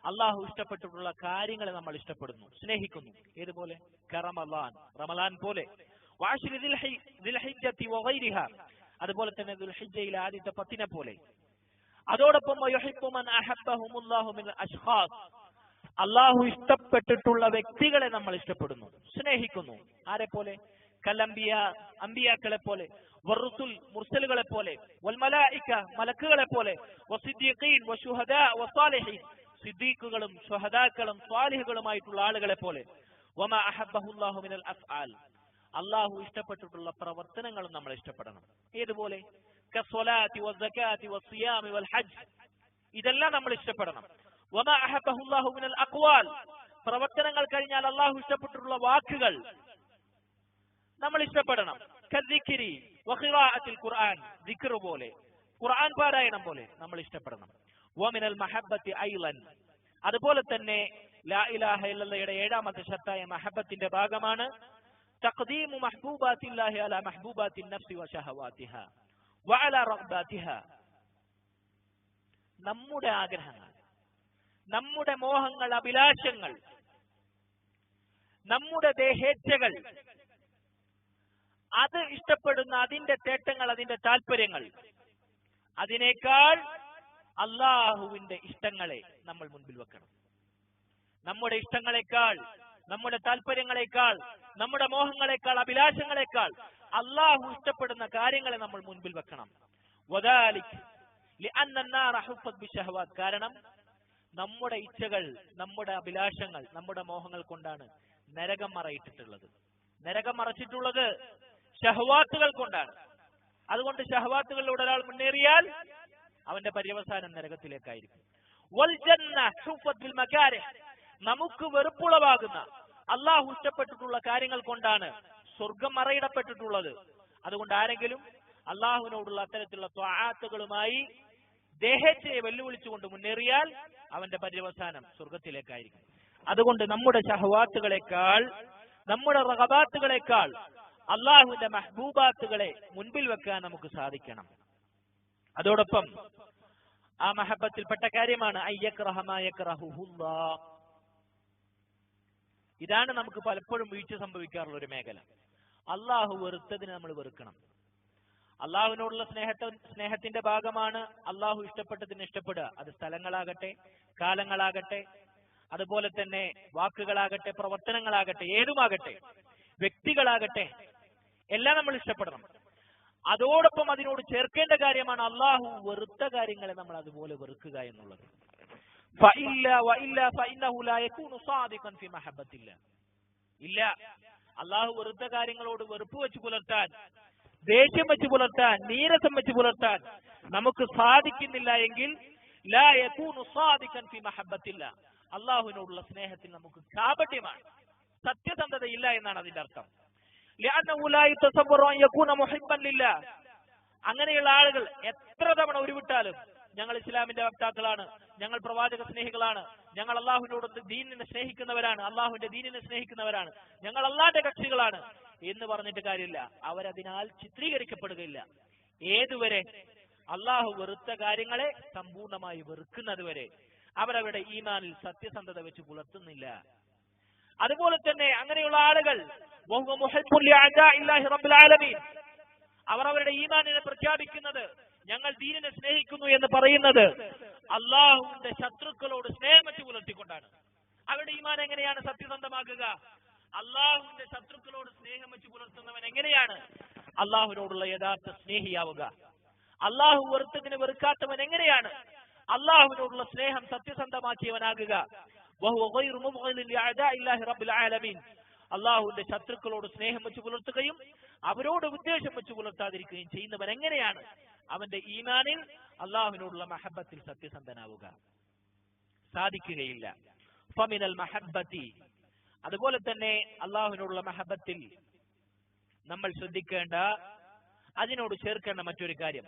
അള്ളാഹു ഇഷ്ടപ്പെട്ടിട്ടുള്ള കാര്യങ്ങളെ നമ്മൾ ഇഷ്ടപ്പെടുന്നു, സ്നേഹിക്കുന്നു. ഏതുപോലെ? കറമളാൻ, റമളാൻ പോലെ. വഅശ്രി ദിൽഹിജ്ജത്തി വഗൈരിഹാ, അതുപോലെ തന്നെ ദുൽഹിജ്ജയിലെ ആദ്യത്തെ 10 പോലെ. അതോടൊപ്പം വയുഹിബ്ബു മൻ അഹബ്ബഹുമുല്ലാഹു മിനൽ അശ്ഖാസ്, അള്ളാഹു ഇഷ്ടപ്പെട്ടിട്ടുള്ള വ്യക്തികളെ നമ്മൾ ഇഷ്ടപ്പെടുന്നു, സ്നേഹിക്കുന്നു. ആരെ പോലെ? കല്ലംബിയ, അംബിയാക്കളെ പോലെ. വറുസുൽ, മുർസലുകളെ പോലെ. വൽ മലായിക, മലക്കുകളെ പോലെ. വസിദ്ദീഖീൻ വശുഹദാ വസാലിഹീൻ, സിദ്ദീഖുകളും ശുഹദാക്കളും സ്വാലിഹുകളുമായിട്ടുള്ള ആളുകളെ പോലെ. വമാ അഹബ്ബഹുല്ലാഹു മിനൽ അഫ്ആൽ, അള്ളാഹു ഇഷ്ടപ്പെട്ടിട്ടുള്ള പ്രവർത്തനങ്ങളും നമ്മൾ ഇഷ്ടപ്പെടണം. ഏതുപോലെ? കസ്വലാത്തി വസ്സകാത്തി വസ്സിയാമി വൽ ഹജ്ജ്, ഇതെല്ലാം നമ്മൾ ഇഷ്ടപ്പെടണം. വമാ അഹബ്ബഹുല്ലാഹു മിനൽ അഖ്വാൽ, പ്രവർത്തനങ്ങൾ കഴിഞ്ഞാൽ അള്ളാഹു ഇഷ്ടപ്പെട്ടിട്ടുള്ള വാക്കുകൾ നമ്മൾ ഇഷ്ടപ്പെടണം. കദ്ദിക്രി വഖിറാഅത്തിൽ ഖുർആൻ, ദിക്ർ പോലെ, ഖുർആൻ പാരായണം പോലെ നമ്മൾ ഇഷ്ടപ്പെടണം. വമിനൽ മഹബ്ബത്തി ഐളൻ, അതുപോലെ തന്നെ ലാ ഇലാഹ ഇല്ലല്ലാഹയുടെ 7ാമത്തെ ഷർത്തായ മഹബ്ബത്തിന്റെ ഭാഗമാണ് തഖ്ദീമു മഹ്ബൂബാത്തില്ലാഹി അലാ മഹ്ബൂബാത്തിൻ നഫ്സി വശഹവാതിഹാ വഅലാ റഗ്ബാതിഹാ. നമ്മുടെ ആഗ്രഹങ്ങൾ, നമ്മുടെ മോഹങ്ങൾ, അഭിലാഷങ്ങൾ, നമ്മുടെ ദേഹേച്ഛകൾ, അത് ഇഷ്ടപ്പെടുന്ന അതിന്റെ തേട്ടങ്ങൾ, അതിന്റെ താല്പര്യങ്ങൾ, അതിനേക്കാൾ അള്ളാഹുവിന്റെ ഇഷ്ടങ്ങളെ നമ്മൾ മുൻപിൽ വെക്കണം. നമ്മുടെ ഇഷ്ടങ്ങളെക്കാൾ, നമ്മുടെ താല്പര്യങ്ങളെക്കാൾ, നമ്മുടെ മോഹങ്ങളെക്കാൾ, അഭിലാഷങ്ങളെക്കാൾ അള്ളാഹു ഇഷ്ടപ്പെടുന്ന കാര്യങ്ങളെ നമ്മൾ മുൻപിൽ വെക്കണം. വദാലിക് ലിഅന്ന അന്നാറ ഹുഫത് ബിശഹവാത്, കാരണം നമ്മുടെ ഇച്ഛകൾ, നമ്മുടെ അഭിലാഷങ്ങൾ, നമ്മുടെ മോഹങ്ങൾ കൊണ്ടാണ് നരകം മറയിട്ടിട്ടുള്ളത്. നരകം മറച്ചിട്ടുള്ളത് ഷഹവാത്തുകൾ കൊണ്ടാണ്. അതുകൊണ്ട് ഷഹവാത്തുകളിലൂടെ ഒരാൾ മുന്നേറിയാൽ അവന്റെ പര്യവസാനം നരകത്തിലേക്കായിരിക്കും. വൽ ജന്ന ഹുഫത് ബിൽ മകാരിഹ്, നമുക്ക് വെറുപ്പുളവാകുന്ന അള്ളാഹു ഇഷ്ടപ്പെട്ടിട്ടുള്ള കാര്യങ്ങൾ കൊണ്ടാണ് സ്വർഗം മറയിടപ്പെട്ടിട്ടുള്ളത്. അതുകൊണ്ട് ആരെങ്കിലും അള്ളാഹുവിനോടുള്ള അത്തരത്തിലുള്ള ത്വആത്തുകളുമായി ദേഹേച്ഛയെ വെല്ലുവിളിച്ചുകൊണ്ട് മുന്നേറിയാൽ അവന്റെ പര്യവസാനം സ്വർഗത്തിലേക്കായിരിക്കും. അതുകൊണ്ട് നമ്മുടെ ഷഹവാത്തുകളെക്കാൾ, നമ്മുടെ റഗബാത്തുകളെക്കാൾ അള്ളാഹുവിന്റെ മഹ്ബൂബാത്തുകളെ മുൻപിൽ വെക്കാൻ നമുക്ക് സാധിക്കണം. അതോടൊപ്പം ആ മഹബത്തിൽപ്പെട്ട കാര്യമാണ് അയ്യക്റഹ മാ യക്റഹുല്ലാഹ്. ഇതാണ് നമുക്ക് പലപ്പോഴും വീഴ്ച സംഭവിക്കാറുള്ള ഒരു മേഖല. അള്ളാഹു വെറുത്തതിനെ നമ്മൾ വെറുക്കണം. അള്ളാഹുവിനോടുള്ള സ്നേഹത്തിന്റെ ഭാഗമാണ് അള്ളാഹു ഇഷ്ടപ്പെട്ടതിനെ ഇഷ്ടപ്പെടുക. അത് സ്ഥലങ്ങളാകട്ടെ, കാലങ്ങളാകട്ടെ, അതുപോലെ തന്നെ വാക്കുകളാകട്ടെ, പ്രവർത്തനങ്ങളാകട്ടെ, ഏതുമാകട്ടെ, വ്യക്തികളാകട്ടെ, എല്ലാം നമ്മൾ ഇഷ്ടപ്പെടണം. അതോടൊപ്പം അതിനോട് ചേർക്കേണ്ട കാര്യമാണ് അള്ളാഹു വെറുത്ത കാര്യങ്ങളെ നമ്മൾ അതുപോലെ വെറുക്കുക എന്നുള്ളത്. ഇല്ല, അള്ളാഹു വെറുത്ത കാര്യങ്ങളോട് വെറുപ്പ് വെച്ച് പുലർത്താൻ ദേഷ്യം വെച്ച് പുലർത്താൻ, നീരസം വെച്ച് പുലർത്താൻ നമുക്ക് സാധിക്കുന്നില്ല എങ്കിൽ ലാ യകൂനു സാദിഖൻ ഫി മഹബ്ബത്തില്ല, അള്ളാഹുവിനോടുള്ള സ്നേഹത്തിൽ നമുക്ക് കാപട്യമാണ്, സത്യസന്ധതയില്ല എന്നാണ് അതിന്റെ അർത്ഥം. ലിഅന്നഹു ലാ യതസവ്വറു അൻ യകൂന മുഹിബ്ബൻ ലില്ലാഹ്, അങ്ങനെയുള്ള ആളുകൾ എത്ര തവണ ഉരുവിട്ടാലും ഞങ്ങൾ ഇസ്ലാമിന്റെ വക്താക്കളാണ്, ഞങ്ങൾ പ്രവാചക സ്നേഹികളാണ്, ഞങ്ങൾ അള്ളാഹുവിനോട് ദീനിനെ സ്നേഹിക്കുന്നവരാണ്, അള്ളാഹുവിന്റെ ദീനിനെ സ്നേഹിക്കുന്നവരാണ്, ഞങ്ങൾ അള്ളാന്റെ കക്ഷികളാണ് എന്ന് പറഞ്ഞിട്ട് കാര്യമില്ല. അവരതിനാൽ ചിത്രീകരിക്കപ്പെടുകയില്ല. ഏതുവരെ? അള്ളാഹു വെറുത്ത കാര്യങ്ങളെ സമ്പൂർണമായി വെറുക്കുന്നത് വരെ അവരവരുടെ ഈമാനിൽ സത്യസന്ധത വെച്ച് പുലർത്തുന്നില്ല. അതുപോലെ തന്നെ അങ്ങനെയുള്ള ആളുകൾ അവർ അവരുടെ ഈമാനിനെ പ്രഖ്യാപിക്കുന്നത്, ഞങ്ങൾ ദീനിനെ സ്നേഹിക്കുന്നു എന്ന് പറയുന്നത് അള്ളാഹുവിന്റെ ശത്രുക്കളോട് സ്നേഹം വെച്ച് പുലർത്തിക്കൊണ്ടാണ്. അവരുടെ ഈമാൻ എങ്ങനെയാണ് സത്യസന്ധമാകുക? അള്ളാഹുവിന്റെ ശത്രുക്കളോട് സ്നേഹം വെച്ച് പുലർത്തുന്നവൻ എങ്ങനെയാണ് അള്ളാഹുവിനോടുള്ള യഥാർത്ഥ സ്നേഹിയാവുക? അള്ളാഹു വെറുത്തതിന് വെറുക്കാത്തവൻ എങ്ങനെയാണ് അള്ളാഹുവിനോടുള്ള സ്നേഹം സത്യസന്ധമാക്കിയവനാകുക? അള്ളാഹുവിന്റെ ശത്രുക്കളോട് സ്നേഹം വെച്ച് പുലർത്തുകയും അവരോട് ഉദ്ദേശം വെച്ച് പുലർത്താതിരിക്കുകയും ചെയ്യുന്നവൻ എങ്ങനെയാണ് അവന്റെ ഈമാനിൽ അള്ളാഹുവിനോടുള്ള മഹബത്തിൽ സത്യസന്ധനാവുക? സാധിക്കുകയില്ല. ഫമിനൽ മഹബ്ബത്തി, അതുപോലെ തന്നെ അള്ളാഹുവിനോടുള്ള മഹബത്തിൽ നമ്മൾ ശ്രദ്ധിക്കേണ്ട, അതിനോട് ചേർക്കേണ്ട മറ്റൊരു കാര്യം,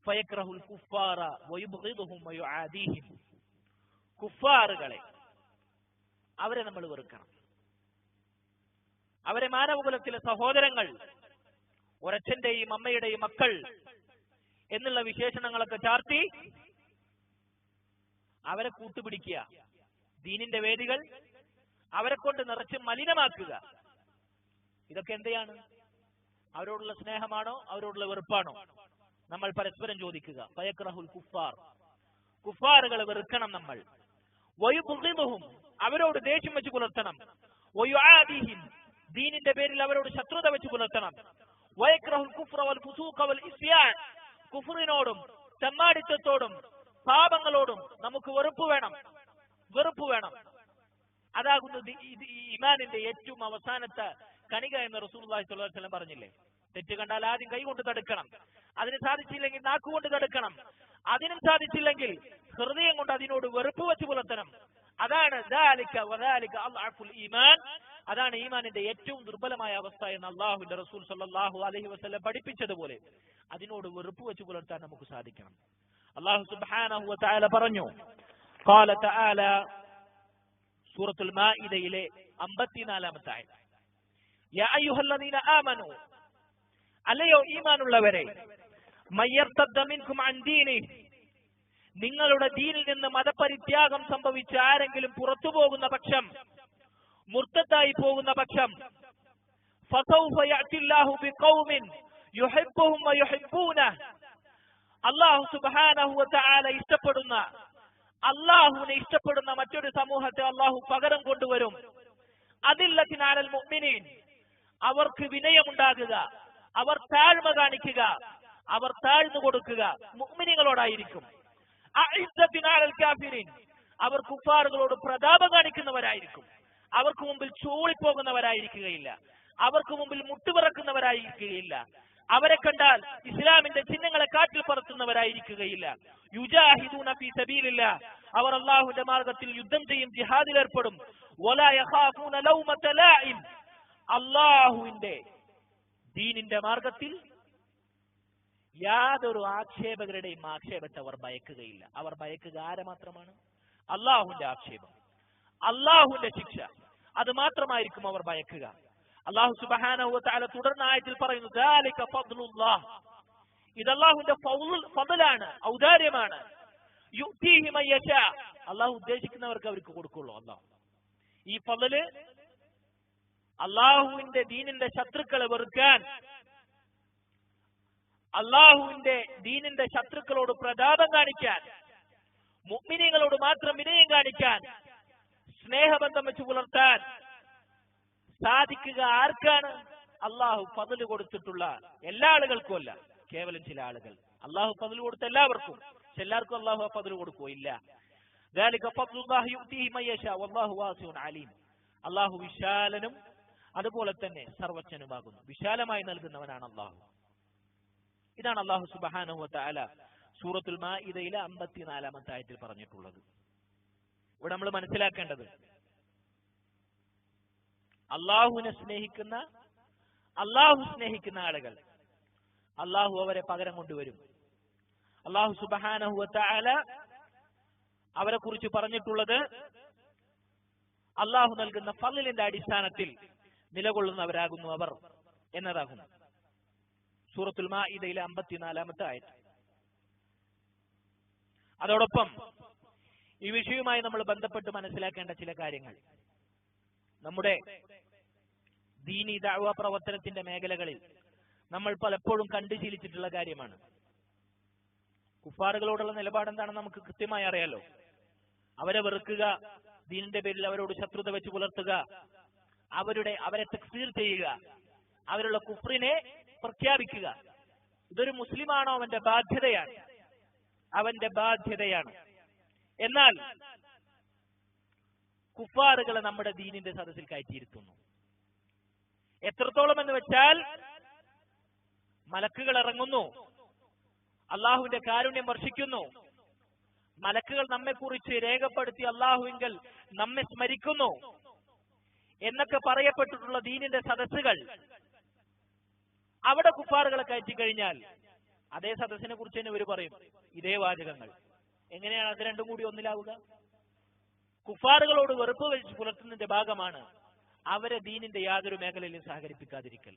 ഫയക്റഹുൽ കുഫാറ വയുബ്ഗിദുഹും വയുആദീഹിം, കുഫാറുകളെ അവരെ നമ്മൾ വെറുക്കണം. അവരെ മാനവകുലത്തിലെ സഹോദരങ്ങൾ, ഒരച്ഛന്റെയും അമ്മയുടെയും മക്കൾ എന്നുള്ള വിശേഷണങ്ങളൊക്കെ ചാർത്തി അവരെ കൂട്ടുപിടിക്കുക, ദീനിന്റെ വേദികൾ അവരെ കൊണ്ട് നിറച്ച് മലിനമാക്കുക. ഇതൊക്കെ എന്തെയാണ്? അവരോടുള്ള സ്നേഹമാണോ അവരോടുള്ള വെറുപ്പാണോ? നമ്മൾ പരസ്പരം ചോദിക്കുക. ഫയക്റഹുൽ കുഫാർ, കുഫാറുകളെ വെറുക്കണം നമ്മൾ. വയുബ്ഗിദുഹും, അവരോട് ദേഷ്യം വെച്ച് പുലർത്തണം. വയുആദീഹിം, ദീനിന്റെ പേരിൽ അവരോട് ശത്രുത വെച്ച് പുലർത്തണം. വയക്റഹുൽ കുഫ്ര വൽ ഫുസൂഖ വൽ ഇസ്യാൻ, കുഫ്റിനോടും തെമ്മാടിത്തത്തോടും പാപങ്ങളോടും നമുക്ക് വെറുപ്പ് വേണം, വെറുപ്പ് വേണം. അതാകുന്നു ഈമാനിന്റെ ഏറ്റവും അവസാനത്തെ കണിക എന്ന് റസൂലുള്ളാഹി സ്വല്ലല്ലാഹു അലൈഹി വസല്ലം പറഞ്ഞില്ലേ? തെറ്റ് കണ്ടാൽ ആദ്യം കൈകൊണ്ട് തടുക്കണം, അതിന് സാധിച്ചില്ലെങ്കിൽ നാക്കുകൊണ്ട് തടുക്കണം, അതിനും സാധിച്ചില്ലെങ്കിൽ ഹൃദയം കൊണ്ട് അതിനോട് വെറുപ്പ് വെച്ച് പുലർത്തണം. അതാണ് ഈമാൻ, അതാണ് ഈമാനിന്റെ ഏറ്റവും ദുർബലമായ അവസ്ഥ എന്ന് അള്ളാഹുവിന്റെ റസൂൽ സല്ലല്ലാഹു അലൈഹി വസല്ലം പഠിപ്പിച്ചതുപോലെ അതിനോട് വെറുപ്പ് വെച്ച് പുലർത്താൻ നമുക്ക് സാധിക്കണം. അള്ളാഹു സുബ്ഹാനഹു വ തആല പറഞ്ഞു, ഖാല തആല, സൂറത്തുൽ മാഇദയിലെ 54-ാമത്തെ ആയത്ത്, യാ അയ്യുഹല്ലദീന ആമനൂ, അല്ലയോ ഈമാനുള്ളവരെ, മയ്യർതദ്ദ മിൻകും അൻ ദീനിഹി, നിങ്ങളുടെ ദീനിൽ നിന്ന് മതപരിത്യാഗം സംഭവിച്ച ആരെങ്കിലും പുറത്തു പോകുന്ന പക്ഷം, മുർത്തത്തായി പോകുന്ന പക്ഷം, ഫസൗഫ യഅതില്ലാഹു ബിഖൗമിൻ യുഹിബ്ബുഹും വയുഹിബ്ബൂനഹു, അല്ലാഹു സുബ്ഹാനഹു വ തആല ഇഷ്ടപ്പെടുന്ന, അല്ലാഹുവിനെ ഇഷ്ടപ്പെടുന്ന മറ്റൊരു സമൂഹത്തെ അല്ലാഹു പകരം കൊണ്ടുവരും. അദില്ലത്തിൻ അലൽ മുഅ്മിനീൻ, അവർക്ക് വിനയമുണ്ടാകുക, അവർ താഴ്മ കാണിക്കുക, അവർ താഴ്ന്നു കൊടുക്കുക മുഅ്മിനീങ്ങളോടായിരിക്കും. അഇസ്സത്തിൻ അലൽ കാഫിരീൻ, അവർ കുഫാറുകളോട് പ്രതാപം കാണിക്കുന്നവരായിരിക്കും. അവർക്ക് മുമ്പിൽ ചൂളിപ്പോകുന്നവരായിരിക്കുകയില്ല, അവർക്ക് മുമ്പിൽ മുട്ടുപിറക്കുന്നവരായിരിക്കുകയില്ല, അവരെ കണ്ടാൽ ഇസ്ലാമിന്റെ ചിഹ്നങ്ങളെ കാറ്റിൽ പറത്തുന്നവരായിരിക്കുകയില്ല. യുജാഹിദൂന ഫീ സബീലില്ലാഹ്, അവർ അല്ലാഹുവിന്റെ മാർഗത്തിൽ യുദ്ധം ചെയ്യും, ജിഹാദിൽ ഏർപ്പെടും. വലാ യഖാഫൂന ലൗമത ലാഇം, അല്ലാഹുവിന്റെ ദീനിന്റെ മാർഗത്തിൽ യാതൊരു ആക്ഷേപകരുടെയും ആക്ഷേപത്തെ അവർ ഭയക്കുകയില്ല. അവർ ഭയക്കുക ആരെ മാത്രമാണ്? അല്ലാഹുവിന്റെ ആക്ഷേപം, അല്ലാഹുവിന്റെ ശിക്ഷ, അത് മാത്രമായിരിക്കും അവർ ഭയക്കുക. അല്ലാഹു സുബ്ഹാനഹു വ തആല തുടർന്ന ആയത്തിൽ പറയുന്നു, ദാലിക ഫദ്ലുല്ലാഹ്, ഇത് അല്ലാഹുവിന്റെ ഫദ്ലാണ്, ഔദാര്യമാണ്. യുഅ്തീഹി മൻ യശാ, അല്ലാഹു ഉദ്ദേശിക്കുന്നവർക്ക് അവർക്ക് കൊടുക്കുള്ളൂ. അല്ലാഹു ഈ ഫദ്ല് അല്ലാഹുവിന്റെ ദീനിന്റെ ശത്രുക്കളെ വെറുക്കാൻ, അല്ലാഹുവിന്റെ ദീനിന്റെ ശത്രുക്കളോട് പ്രതാപം കാണിക്കാൻ, മുഅ്മിനീങ്ങളോട് മാത്രം വിനയം കാണിക്കാൻ, സ്നേഹബന്ധം വെച്ച് പുലർത്താൻ സാധിക്കുക ആർക്കാണ്? അല്ലാഹു ഫദ്ല് കൊടുത്തിട്ടുള്ള എല്ലാ ആളുകൾക്കും അല്ല, കേവലം ചില ആളുകൾ. അല്ലാഹു ഫദ്ല് കൊടുത്ത എല്ലാവർക്കും, എല്ലാവർക്കും അല്ലാഹു ആ ഫദ്ല് കൊടുക്കോ? ഇല്ല. ദാലിക ഫദ്ലുല്ലാഹി യുഅ്തീഹി മൻ യശാ വല്ലാഹു വാസിഉൻ അലീം, അല്ലാഹു വിശാലനും അതുപോലെ തന്നെ സർവജ്ഞനുമാകുന്നു. വിശാലമായി നൽകുന്നവനാണ് അല്ലാഹു. ഇതാണ് അല്ലാഹു സുബ്ഹാനഹു വ തആല സൂറത്തുൽ മാഇദയിലെ 54-ാമത്തെ ആയത്തിൽ പറഞ്ഞിട്ടുള്ളത്. ഇവിടെ നമ്മൾ മനസ്സിലാക്കേണ്ടത് അള്ളാഹു സ്നേഹിക്കുന്ന ആളുകൾ അള്ളാഹു അവരെ പകരം കൊണ്ടുവരും. അള്ളാഹു സുബ്ഹാനഹു വ തആല അവരെ കുറിച്ച് പറഞ്ഞിട്ടുള്ളത് അള്ളാഹു നൽകുന്ന ഫളിലിന്റെ അടിസ്ഥാനത്തിൽ നിലകൊള്ളുന്നവരാകുന്നു അവർ എന്നതാകുന്നു. സൂറത്തുൽ മാഇദയിലെ 54-ാമത്തെ ആയത്ത്. അതോടൊപ്പം ഈ വിഷയവുമായി നമ്മൾ ബന്ധപ്പെട്ട് മനസ്സിലാക്കേണ്ട ചില കാര്യങ്ങൾ നമ്മുടെ ദീനി ദഅവ പ്രവർത്തനത്തിന്റെ മേഖലകളിൽ നമ്മൾ പലപ്പോഴും കണ്ടുശീലിച്ചിട്ടുള്ള കാര്യമാണ്. കുഫാറുകളോടുള്ള നിലപാട് എന്താണെന്ന് നമുക്ക് കൃത്യമായി അറിയാലോ. അവരെ വെറുക്കുക, ദീനിന്റെ പേരിൽ അവരോട് ശത്രുത വെച്ച് പുലർത്തുക, അവരെ തക്ഫീർ ചെയ്യുക, അവരുള്ള കുഫ്രിനെ പ്രഖ്യാപിക്കുക. ഇതൊരു മുസ്ലിമാണോ അവന്റെ ബാധ്യതയാണ്. എന്നാൽ കുഫാറുകളെ നമ്മുടെ ദീനിന്റെ സദസ്സിൽ കയറ്റിയിരുത്തുന്നു. എത്രത്തോളം എന്ന് വെച്ചാൽ മലക്കുകൾ ഇറങ്ങുന്നു, അള്ളാഹുവിന്റെ കാരുണ്യം വർഷിക്കുന്നു, മലക്കുകൾ നമ്മെക്കുറിച്ച് രേഖപ്പെടുത്തി അള്ളാഹുവിങ്കൽ നമ്മെ സ്മരിക്കുന്നു എന്നൊക്കെ പറയപ്പെട്ടിട്ടുള്ള ദീനിന്റെ സദസ്സുകൾ അവിടെ കുഫാറുകളെ കയറ്റി കഴിഞ്ഞാൽ അതേ സദസ്സിനെ കുറിച്ച് തന്നെ ഇവർ പറയും ഇതേ വാചകങ്ങൾ. എങ്ങനെയാണ് അത് രണ്ടും കൂടി ഒന്നിലാവുക? കുഫാറുകളോട് വെറുപ്പ് വെച്ച് പുലർത്തുന്നതിന്റെ ഭാഗമാണ് അവരെ ദീനിന്റെ യാതൊരു മേഖലയിലും സഹകരിപ്പിക്കാതിരിക്കൽ.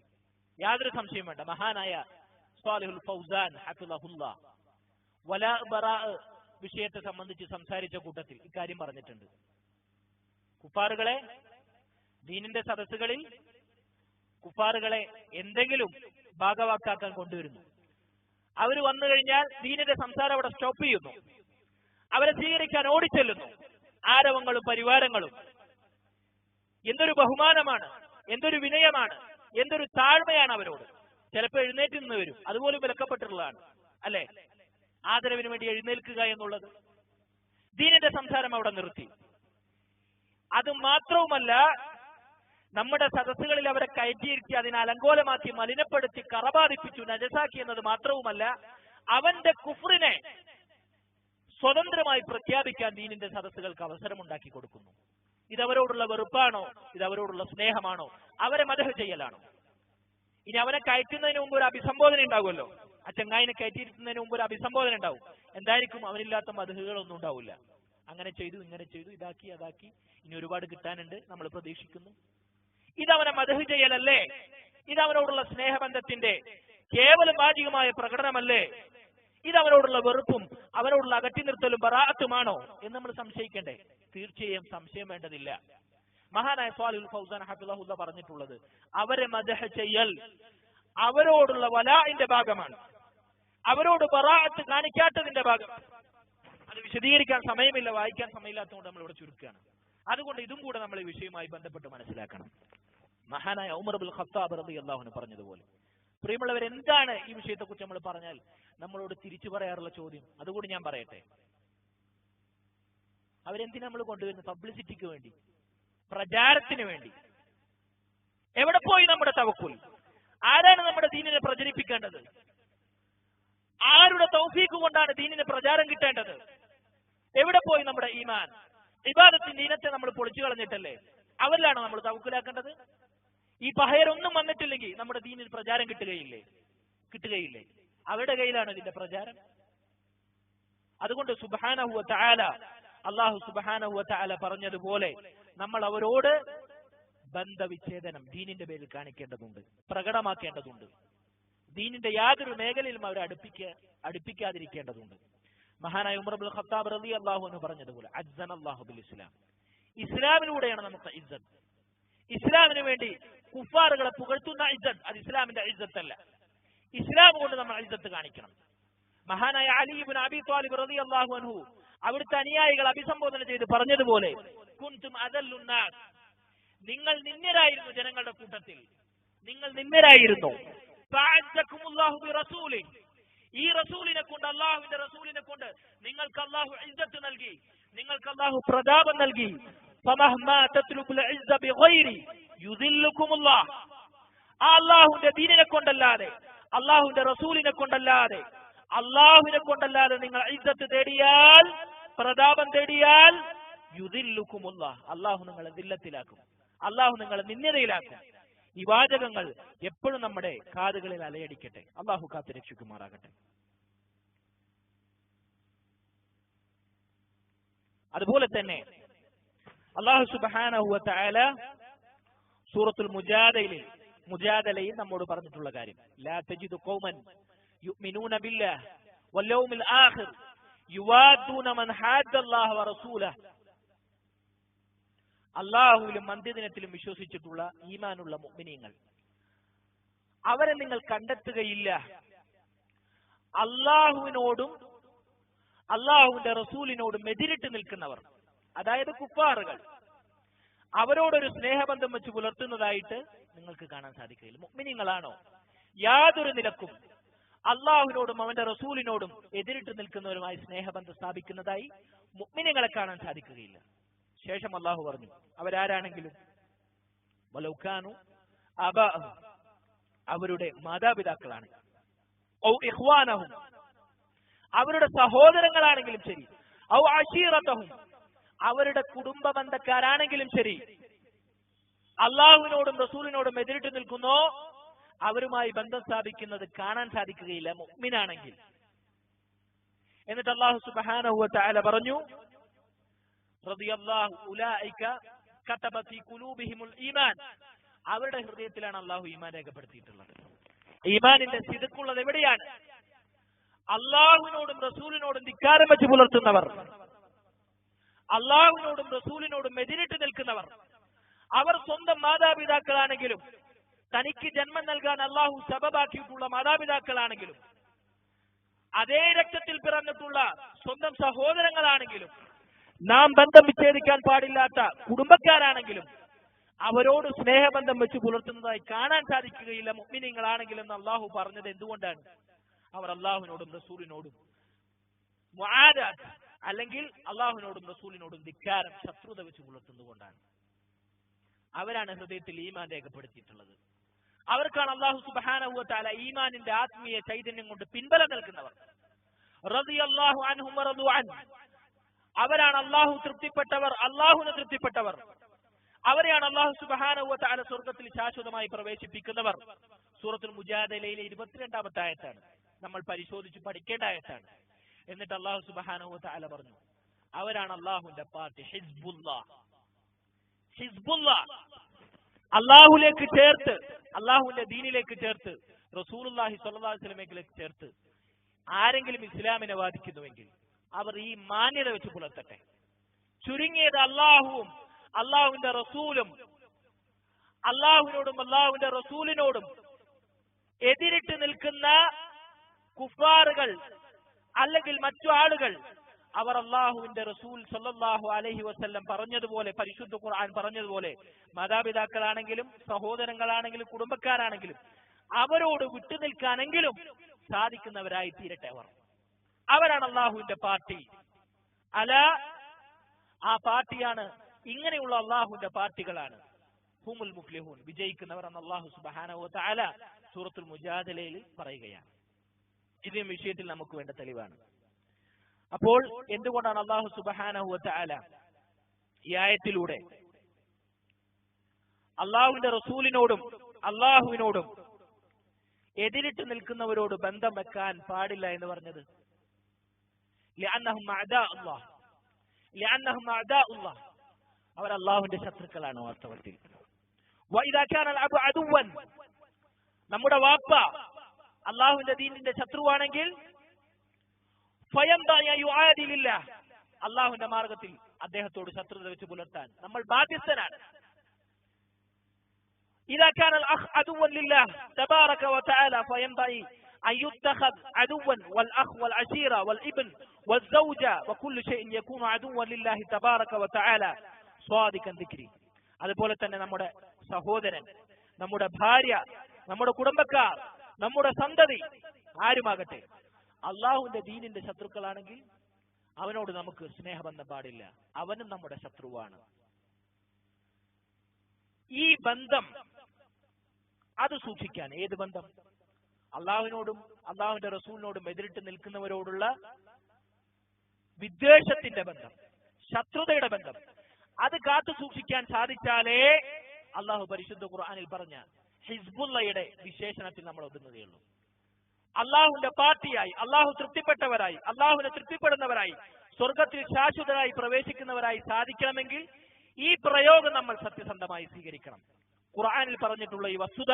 യാതൊരു സംശയം വേണ്ട. മഹാനായ സ്വാലിഹുൽ ഫൗസാൻ ഹഫിളഹുല്ലാ വലാ ബറാ വിഷയത്തെ സംബന്ധിച്ച് സംസാരിച്ച കൂട്ടത്തിൽ ഇക്കാര്യം പറഞ്ഞിട്ടുണ്ട്. കുഫാറുകളെ ദീനിന്റെ സദസ്സുകളിൽ കുഫാറുകളെ എന്തെങ്കിലും ഭാഗവാക്കാക്കാൻ കൊണ്ടുവരുന്നു. അവർ വന്നു കഴിഞ്ഞാൽ ദീനിന്റെ സംസാരം അവിടെ സ്റ്റോപ്പ് ചെയ്യുന്നു. അവരെ സ്വീകരിക്കാൻ ഓടിച്ചെല്ലുന്നു. ആരവങ്ങളും പരിവാരങ്ങളും. എന്തൊരു ബഹുമാനമാണ്, എന്തൊരു വിനയമാണ്, എന്തൊരു താഴ്മയാണ് അവരോട്. ചിലപ്പോൾ എഴുന്നേറ്റ് നിന്ന് വരും. അതുപോലും വിലക്കപ്പെട്ടിട്ടുള്ളതാണ് അല്ലെ? ആദരവിന് വേണ്ടി എഴുന്നേൽക്കുക എന്നുള്ളത്. ദീനിന്റെ സംസാരം അവിടെ നിർത്തി. അത് മാത്രവുമല്ല, നമ്മുടെ സദസ്സുകളിൽ അവരെ കയറ്റിയിരുത്തി അതിനെ അലങ്കോലമാക്കി മലിനപ്പെടുത്തി കറബാധിപ്പിച്ചു നജസാക്കി എന്നത് മാത്രവുമല്ല, അവന്റെ കുഫ്റിനെ സ്വതന്ത്രമായി പ്രഖ്യാപിക്കാൻ ദീനിന്റെ സദസ്സുകൾക്ക് അവസരമുണ്ടാക്കി കൊടുക്കുന്നു. ഇതവരോടുള്ള വെറുപ്പാണോ? ഇതവരോടുള്ള സ്നേഹമാണോ? അവരെ മദഹ് ചെയ്യലാണോ? ഇനി അവനെ കയറ്റുന്നതിന് മുമ്പ് ഒരു അഭിസംബോധന ഉണ്ടാവുമല്ലോ. ആ ചങ്ങായിനെ കയറ്റിയിരുത്തുന്നതിന് മുമ്പ് ഒരു അഭിസംബോധന ഉണ്ടാവും. എന്തായിരിക്കും? അവനില്ലാത്ത മദഹുകളൊന്നും ഉണ്ടാവില്ല. അങ്ങനെ ചെയ്തു, ഇങ്ങനെ ചെയ്തു, ഇതാക്കി, അതാക്കി, ഇനി ഒരുപാട് കിട്ടാനുണ്ട്, നമ്മൾ പ്രതീക്ഷിക്കുന്നു. ഇതവനെ മദഹ് ചെയ്യലല്ലേ? ഇതവനോടുള്ള സ്നേഹബന്ധത്തിന്റെ കേവലം വാചികമായ പ്രകടനമല്ലേ? ഇതവനോടുള്ള വെറുപ്പും അവനോടുള്ള അകറ്റി നിർത്തലും ബറാഅത്തുമാണോ എന്ന് നമ്മൾ സംശയിക്കണ്ടേ? തീർച്ചയായും സംശയം വേണ്ടതില്ല. മഹാനായ സ്വാലിഹുൽ ഫൗസാൻ ഹഫിളഹുല്ലാ പറഞ്ഞിട്ടുള്ളത് അവരെ മദഹ് ചെയ്യൽ അവരോടുള്ള വലാഇന്റെ ഭാഗമാണ്, അവരോട് ബറാഅത്ത് കാണിക്കാത്തതിന്റെ ഭാഗം. അത് വിശദീകരിക്കാൻ സമയമില്ല, വായിക്കാൻ സമയമില്ലാത്തതുകൊണ്ട് നമ്മൾ ഇവിടെ ചുരുക്കുകയാണ്. അതുകൊണ്ട് ഇതും കൂടെ നമ്മൾ ഈ വിഷയവുമായി ബന്ധപ്പെട്ട് മനസ്സിലാക്കണം. മഹാനായ ഉമർ ഇബ്നുൽ ഖത്താബ് റളിയല്ലാഹു അൻഹു പറഞ്ഞതുപോലെ, പ്രിയമുള്ളവർ, എന്താണ് ഈ വിഷയത്തെക്കുറിച്ച് നമ്മൾ പറഞ്ഞാൽ നമ്മളോട് തിരിച്ചു പറയാറുള്ള ചോദ്യം? അതുകൂടി ഞാൻ പറയട്ടെ. അവരെന്തിനാ നമ്മൾ കൊണ്ടുവരുന്നത്? പബ്ലിസിറ്റിക്ക് വേണ്ടി, പ്രചാരത്തിന് വേണ്ടി. എവിടെ പോയി നമ്മുടെ തവക്കുൽ? ആരാണ് നമ്മുടെ ദീനിനെ പ്രചരിപ്പിക്കേണ്ടത്? ആരുടെ തൗഫീഖ് കൊണ്ടാണ് ദീനിന് പ്രചാരം കിട്ടേണ്ടത്? എവിടെ പോയി നമ്മുടെ ഈമാൻ? ഇബാദത്തിന്റെ ഇനത്തെ നമ്മൾ പൊളിച്ചു കളഞ്ഞിട്ടല്ലേ? അവരിലാണ് നമ്മൾ തവക്കുലാക്കേണ്ടത്. ഈ പഹയരൊന്നും വന്നിട്ടില്ലെങ്കിൽ നമ്മുടെ ദീനിന് പ്രചാരം കിട്ടുകയില്ലേ? അവരുടെ കയ്യിലാണ് ഇതിന്റെ പ്രചാരം. അതുകൊണ്ട് സുബ്ഹാനഹു വ തആല, അല്ലാഹു സുബ്ഹാനഹു വ തആല പറഞ്ഞതുപോലെ നമ്മൾ അവരോട് ബന്ധവിച്ഛേദനം ദീനിന്റെ പേരിൽ കാണിക്കേണ്ടതുണ്ട്, പ്രകടമാക്കേണ്ടതുണ്ട്. ദീനിന്റെ യാതൊരു മേഖലയിലും അവരെ അടുപ്പിക്കാതിരിക്കേണ്ടതുണ്ട്. മഹാനായ ഉമർ ഇബ്നുൽ ഖത്താബ് റളിയല്ലാഹു അൻഹു പറഞ്ഞതുപോലെ അസ്സനല്ലാഹു ബിൽ ഇസ്ലാം, ഇസ്ലാമിലൂടെയാണ് നമുക്ക് ഇസ്സത്ത്. ഇസ്ലാമിന് വേണ്ടി കുഫാറുകളെ പുകഴ്ത്തുന്ന ഇസ്സത്ത് അത് ഇസ്ലാമിന്റെ ഇസ്സത്തല്ല. ഇസ്ലാം കൊണ്ട് നമ്മൾ ഇസ്സത്ത് കാണിക്കണം. മഹാനായ അലി ഇബ്നു അബീ ത്വാലിബ് റളിയല്ലാഹു അൻഹു അവിടുത്തെ അനുയായികൾ അഭിസംബോധന ചെയ്ത് പറഞ്ഞതുപോലെ കുൻതും അദല്ലുന്നാസ്, നിങ്ങൾ നിന്ദ്യരായിരുന്നു ജനങ്ങളുടെ കൂട്ടത്തിൽ, നിങ്ങൾ നിന്ദ്യരായിരുന്നു. ഫഅസ്സകുമുല്ലാഹു ബിറസൂലി, ഈ റസൂലിനെ കൊണ്ട്, അല്ലാഹുവിന്റെ റസൂലിനെ കൊണ്ട് നിങ്ങൾക്ക് അല്ലാഹു ഇസ്സത്ത് നൽകി, നിങ്ങൾക്ക് അല്ലാഹു പ്രതാപം നൽകി. ഫമഹ്മാ തത്ലുബുൽ ഇസ്സ ബിഗൈരി യുദില്ലുകുമുല്ലാഹ്, ആ അല്ലാഹുവിന്റെ ദീനിനെ കൊണ്ടല്ലാതെ, അള്ളാഹുവിന്റെ റസൂലിനെ കൊണ്ടല്ലാതെ നിങ്ങൾ ഇസ്സത്ത് തേടിയാൽ, പ്രതാപം തേടിയാൽ യുദില്ലുകുമുല്ലാഹ്, അള്ളാഹു നിങ്ങളെ ദില്ലത്തിലാക്കും, അള്ളാഹു നിങ്ങളെ നിന്ദതയിലാക്കും. ഈ വാചകങ്ങൾ എപ്പോഴും നമ്മുടെ കാതുകളിൽ അലയടിക്കട്ടെ. അള്ളാഹു കാത്ത് രക്ഷിക്കുമാറാകട്ടെ. അതുപോലെ തന്നെ അല്ലാഹു സുബ്ഹാനഹു വ തആല സൂറത്തുൽ മുജാദലയിൽ നമ്മോട് പറഞ്ഞിട്ടുള്ള കാര്യം, ലാ തജിദു ഖൗമൻ യുഅ്മിനൂന ബില്ലാഹി വൽ യൗമിൽ ആഖിർ യുവാദൂന മൻ ഹാദ്ദല്ലാഹ വ റസൂലഹു, അല്ലാഹുവിലും അന്ത്യദിനത്തിലും വിശ്വസിച്ചിട്ടുള്ള ഈമാനുള്ള മുഅ്മിനീങ്ങൾ, അവരെ നിങ്ങൾ കണ്ടെത്തുകയില്ല അല്ലാഹുവിനോടും അള്ളാഹുവിന്റെ റസൂലിനോടും എതിരിട്ട് നിൽക്കുന്നവർ, അതായത് കുഫാറുകൾ, അവരോടൊരു സ്നേഹബന്ധം വെച്ച് പുലർത്തുന്നതായിട്ട് നിങ്ങൾക്ക് കാണാൻ സാധിക്കില്ല. മുഅ്മിനീങ്ങളാണോ യാതൊരു നിലക്കും അള്ളാഹുവിനോടും അവന്റെ റസൂലിനോടും എതിരിട്ട് നിൽക്കുന്നവരുമായി സ്നേഹബന്ധം സ്ഥാപിക്കുന്നതായി മുഅ്മിനീങ്ങളെ കാണാൻ സാധിക്കുകയില്ല. ശേഷം അള്ളാഹു പറഞ്ഞു, അവരാരാണെങ്കിലും വലൗ കാനു ആബാഅഹും, അവരുടെ മാതാപിതാക്കളാണ്, ഔ ഇഖ്വാനഹും, അവരുടെ സഹോദരങ്ങളാണെങ്കിലും ശരി, ഔ അശീറതഹും, അവരുടെ കുടുംബ ബന്ധക്കാരാണെങ്കിലും ശരി, അള്ളാഹുവിനോടും റസൂലിനോടും എതിരിട്ട് നിൽക്കുന്നോ അവരുമായി ബന്ധം സ്ഥാപിക്കുന്നത് കാണാൻ സാധിക്കുകയില്ല മുഅ്മിനാണെങ്കിൽ. എന്നിട്ട് അല്ലാഹു സുബ്ഹാനഹു വ തആല പറഞ്ഞു, റളിയല്ലാഹു ഉലൈക കതബ ഫീ ഖുലൂബിഹിമുൽ ഈമാൻ, അവരുടെ ഹൃദയത്തിലാണ് അള്ളാഹു ഈമാൻ രേഖപ്പെടുത്തിയിട്ടുള്ളത്. ഈമാനിന്റെ സിദ്ഖുള്ളത് എവിടെയാണ്? അള്ളാഹുവിനോടും റസൂലിനോടും ധിക്കാരം വെച്ച് പുലർത്തുന്നവർ, അള്ളാഹുവിനോടും റസൂലിനോടും എതിരിട്ട് നിൽക്കുന്നവർ, അവർ സ്വന്തം മാതാപിതാക്കളാണെങ്കിലും, തനിക്ക് ജന്മം നൽകാൻ അള്ളാഹു സബബാക്കിയിട്ടുള്ള മാതാപിതാക്കളാണെങ്കിലും, അതേ രക്തത്തിൽ പിറന്നിട്ടുള്ള സ്വന്തം സഹോദരങ്ങളാണെങ്കിലും, നാം ബന്ധം വിച്ഛേദിക്കാൻ പാടില്ലാത്ത കുടുംബക്കാരാണെങ്കിലും, അവരോട് സ്നേഹബന്ധം വെച്ച് പുലർത്തുന്നതായി കാണാൻ സാധിക്കുകയില്ല മുഅ്മിനീങ്ങളാണെങ്കിലും എന്ന് അള്ളാഹു പറഞ്ഞത് എന്തുകൊണ്ടാണ്? അവർ അള്ളാഹുവിനോടും റസൂലിനോടും മുആദാത്ത്, അല്ലെങ്കിൽ അള്ളാഹുവിനോടും റസൂലിനോടും ധിക്കാരം, ശത്രുത വെച്ച് പുലർത്തുന്നതുകൊണ്ടാണ്. അവരാണ് ഹൃദയത്തിൽ ഈമാൻ രേഖപ്പെടുത്തിയിട്ടുള്ളത്. അവർക്കാണ് അല്ലാഹു സുബ്ഹാനഹു വ തആല ഈമാനിന്റെ ആത്മീയ ചൈതന്യം കൊണ്ട് പിൻബലം നൽകുന്നവർ. റളിയല്ലാഹു അൻഹും വറദു അൻ, അവരാണ് അല്ലാഹു തൃപ്തിപ്പെട്ടവർ, അല്ലാഹുവിനെ തൃപ്തിപ്പെട്ടവർ. അവരെയാണ് അല്ലാഹു സുബ്ഹാനഹു വ തആല സ്വർഗ്ഗത്തിൽ ശാശ്വതമായി പ്രവേശിപ്പിക്കുന്നവർ. സൂറത്തുൽ മുജാദലയിലെ 22-ാമത്തെ ആയത്താണ് നമ്മൾ പരിശോധിച്ച് പഠിക്കേണ്ട ആയത്താണ്. എന്നിട്ട് അല്ലാഹു സുബ്ഹാനഹു വ തആല പറഞ്ഞു, അവരാണ് അല്ലാഹുവിന്റെ പാർട്ടി, ഹിസ്ബുല്ലാഹ്. ഹിസ്ബുല്ലാഹ് അല്ലാഹുവിലേക്ക് ചേർത്ത്, അല്ലാഹുവിന്റെ ദീനിലേക്ക് ചേർത്ത്, റസൂലുള്ളാഹി സ്വല്ലല്ലാഹു അലൈഹി വസല്ലമയിലേക്ക് ചേർത്ത് ആരെങ്കിലും ഇസ്ലാമിനെ വാദിക്കുന്നുവെങ്കിൽ അവർ ഈ മാന്യത വെച്ച് പുലർത്തട്ടെ. ചുരുങ്ങിയത് അല്ലാഹുവും അല്ലാഹുവിന്റെ റസൂലും, അല്ലാഹുവിനോടും അല്ലാഹുവിന്റെ റസൂലിനോടും എതിരിട്ട് നിൽക്കുന്ന കുഫാറുകൾ അല്ലെങ്കിൽ മറ്റു ആളുകൾ, അവർ അല്ലാഹുവിന്റെ റസൂൽ സല്ലല്ലാഹു അലൈഹി വസല്ലം പറഞ്ഞതുപോലെ, പരിശുദ്ധ ഖുർആൻ പറഞ്ഞതുപോലെ, മാതാപിതാക്കളാണെങ്കിലും സഹോദരങ്ങളാണെങ്കിലും കുടുംബക്കാരാണെങ്കിലും അവരോട് വിട്ടുനിൽക്കാനെങ്കിലും സാധിക്കുന്നവരായി തീരട്ടെ. അവരാണ് അല്ലാഹുവിന്റെ പാർട്ടി. അല, ആ പാർട്ടിയാണ്, ഇങ്ങനെയുള്ള അല്ലാഹുവിന്റെ പാർട്ടികളാണ് ഹുമുൽ മുഫ്ലിഹൂൻ, വിജയിക്കുന്നവർ എന്ന് അല്ലാഹു സുബ്ഹാനഹു വ തആല സൂറത്തുൽ മുജാദലയിൽ പറയുകയാണ്. ഇതേ വിഷയത്തിൽ നമുക്ക് വേണ്ട തെളിവാണ്. അപ്പോൾ എന്തുകൊണ്ടാണ് അല്ലാഹു സുബ്ഹാനഹു വ തആല ഈ ആയത്തിലൂടെ അല്ലാഹുവിന്റെ റസൂലിനോടും അല്ലാഹുവിനോടും എതിരിട്ട് നിൽക്കുന്നവരോട് ബന്ധം വെക്കാൻ പാടില്ല എന്ന് പറഞ്ഞത്? ലിഅന്നഹും അഅദാഉല്ലാഹ്, ലിഅന്നഹും അഅദാഉല്ലാഹ്, അവർ അല്ലാഹുവിന്റെ ശത്രുക്കളാണ് വാസ്തവത്തിൽ. വഇദാ കാന അൽഅബു അദുവൻ, നമ്മുടെ വാപ്പ അല്ലാഹുവിന്റെ ദീനിന്റെ ശത്രുവാണെങ്കിൽ ഫയംബഗി യുആദി ലില്ലാഹ്, അല്ലാഹുവിന്റെ മാർഗത്തിൽ അദ്ദേഹത്തോട് ശത്രുത വെച്ച് പുലർത്താൻ നമ്മൾ ബാധ്യസ്ഥനാണ്. إذا كان الأخ عدوا لله تبارك وتعالى فينبغي أن يتخذ عدوا، والأخ والعشيرة والابن والزوجة وكل شيء يكون عدوا لله تبارك وتعالى صادقا ذكري. അതുപോലെ തന്നെ നമ്മുടെ സഹോദരൻ, നമ്മുടെ ഭാര്യ, നമ്മുടെ കുടുംബക്കാർ, നമ്മുടെ സന്തതി ആരുമാകട്ടെ അള്ളാഹുവിന്റെ ദീനിന്റെ ശത്രുക്കളാണെങ്കിൽ അവനോട് നമുക്ക് സ്നേഹബന്ധം പാടില്ല, അവനും നമ്മുടെ ശത്രുവാണ്. ഈ ബന്ധം അത് സൂക്ഷിക്കാൻ, ഏത് ബന്ധം? അള്ളാഹുവിനോടും അള്ളാഹുവിന്റെ റസൂലിനോടും എതിരിട്ട് നിൽക്കുന്നവരോടുള്ള വിദ്വേഷത്തിന്റെ ബന്ധം, ശത്രുതയുടെ ബന്ധം, അത് കാത്തു സൂക്ഷിക്കാൻ സാധിച്ചാലേ അള്ളാഹു പരിശുദ്ധ ഖുർആനിൽ പറഞ്ഞ ഹിസ്ബുള്ളയുടെ വിശേഷണത്തിൽ നമ്മൾ ഒതുങ്ങുകയുള്ളൂ. അള്ളാഹുവിന്റെ പാർട്ടിയായി, അള്ളാഹു തൃപ്തിപ്പെട്ടവരായി, അള്ളാഹുവിനെ തൃപ്തിപ്പെടുന്നവരായി, സ്വർഗത്തിൽ ശാശ്വതരായി പ്രവേശിക്കുന്നവരായി സാധിക്കണമെങ്കിൽ ഈ പ്രയോഗം നമ്മൾ സത്യസന്ധമായി സ്വീകരിക്കണം. ഖുർആനിൽ പറഞ്ഞിട്ടുള്ള ഈ വസ്തുത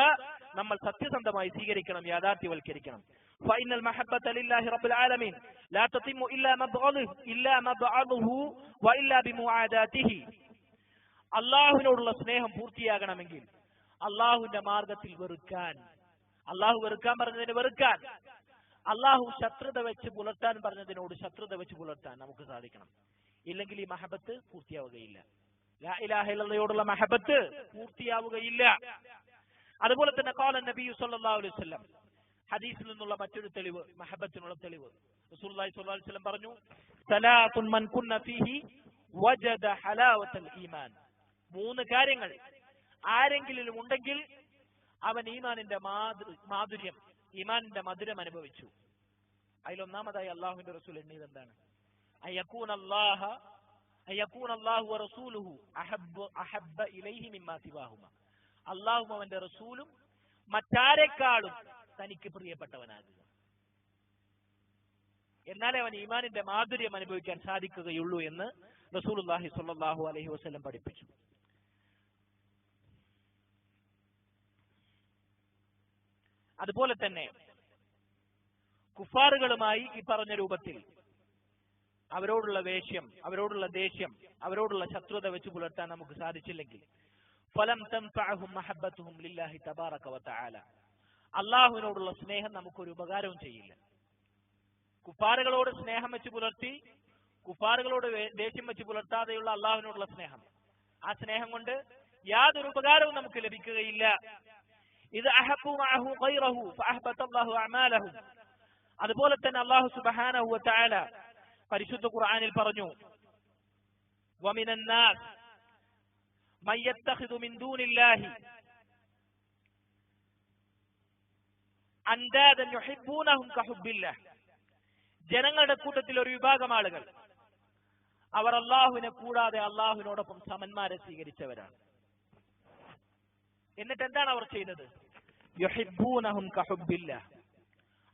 നമ്മൾ സത്യസന്ധമായി സ്വീകരിക്കണം, യാഥാർത്ഥ്യവൽക്കരിക്കണം. فإن المحبة لله رب العالمين لا تتم إلا مبعضه وإلا بمعاداته. അള്ളാഹുവിനോടുള്ള സ്നേഹം പൂർത്തിയാകണമെങ്കിൽ അള്ളാഹുവിന്റെ മാർഗത്തിൽ വെറുക്കാൻ, അള്ളാഹു വെറുക്കാൻ പറഞ്ഞതിന് വെറുക്കാൻ, അള്ളാഹു ശത്രുത വെച്ച് പുലർത്താൻ പറഞ്ഞതിനോട് ശത്രുത വെച്ച് പുലർത്താൻ നമുക്ക് സാധിക്കണം. ഇല്ലെങ്കിൽ ഈ മഹബത്ത് പൂർത്തിയാവുകയില്ല. ലാ ഇലാഹ ഇല്ലല്ലാഹയോടുള്ള മഹബത്ത് പൂർത്തിയാവുകയില്ല. അതുപോലെ തന്നെ ഖാല നബി സല്ലല്ലാഹു അലൈഹി വസല്ലം, ഹദീസിൽ നിന്നുള്ള മറ്റൊരു തെളിവ്, മഹബത്തിനുള്ള തെളിവ്, റസൂലുള്ളാഹി സ്വല്ലല്ലാഹു അലൈഹി വസല്ലം പറഞ്ഞു, സലാത്തുൻ മൻ കുന്ന ഫീഹി വജദ ഹലാവത്തൽ ഈമാൻ. 3 കാര്യങ്ങൾ ആരെങ്കിലും ഉണ്ടെങ്കിൽ അവൻ ഈമാനിന്റെ മാധുര്യം, ഈമാനിന്റെ മധുരം അനുഭവിച്ചു. അതിലൊന്നാമതായി അള്ളാഹുവിന്റെ റസൂൽ എണ്ണിയത് എന്താണ്? അയ്യകൂന അല്ലാഹു വറസൂലുഹു അഹബ്ബ ഇലൈഹി മിമ്മാ സിവാഹുമാ. അള്ളാഹും അവന്റെ റസൂലും മറ്റാരെക്കാളും തനിക്ക് പ്രിയപ്പെട്ടവനാകുക. എന്നാലേ അവൻ ഈമാനിന്റെ മാധുര്യം അനുഭവിക്കാൻ സാധിക്കുകയുള്ളൂ എന്ന് റസൂലുള്ളാഹി സ്വല്ലല്ലാഹു അലൈഹി വസല്ലം പഠിപ്പിച്ചു. അതുപോലെ തന്നെ കുഫാറുകളുമായി ഈ പറഞ്ഞ രൂപത്തിൽ അവരോടുള്ള വേഷ്യം, അവരോടുള്ള ദേഷ്യം, അവരോടുള്ള ശത്രുത വെച്ച് പുലർത്താൻ നമുക്ക് സാധിച്ചില്ലെങ്കിൽ ഫലം തൻഫഅഹും മഹബ്ബത്തുഹും ലില്ലാഹി തബാറക വതആല. അള്ളാഹുവിനോടുള്ള സ്നേഹം നമുക്കൊരു ഉപകാരവും ചെയ്യില്ല. കുഫാറുകളോട് സ്നേഹം വെച്ച് പുലർത്തി, കുഫാറുകളോട് ദേഷ്യം വെച്ച് പുലർത്താതെയുള്ള അള്ളാഹുവിനോടുള്ള സ്നേഹം, ആ സ്നേഹം കൊണ്ട് യാതൊരു ഉപകാരവും നമുക്ക് ലഭിക്കുകയില്ല. ഇത് അഹബ്ബു മഅഹു ഗൈറഹു ഫഅഹ്ബത അല്ലാഹു അഅമാലഹും. അതുപോലെ തന്നെ അല്ലാഹു സുബ്ഹാനഹു വതആല പരിശുദ്ധ ഖുർആനിൽ പറഞ്ഞു, വമിനൻ നാസ് മൻ യത്തഖിദു മിൻ ദൂനില്ലാഹി അൻദാദൻ യുഹിബ്ബൂനഹും കഹുബ്ബില്ലാഹ്. ജനങ്ങളുടെ കൂട്ടത്തിൽ ഒരു വിഭാഗം ആളുകൾ അവർ അള്ളാഹുവിനെ കൂടാതെ അള്ളാഹുവിനോടൊപ്പം സമന്മാരെ സ്വീകരിച്ചവരാണ്. എന്നിട്ട് എന്താണ് അവർ ചെയ്തത്? യുഹിബ്ബൂനഹും കഹുബ്ബില്ലാഹ്.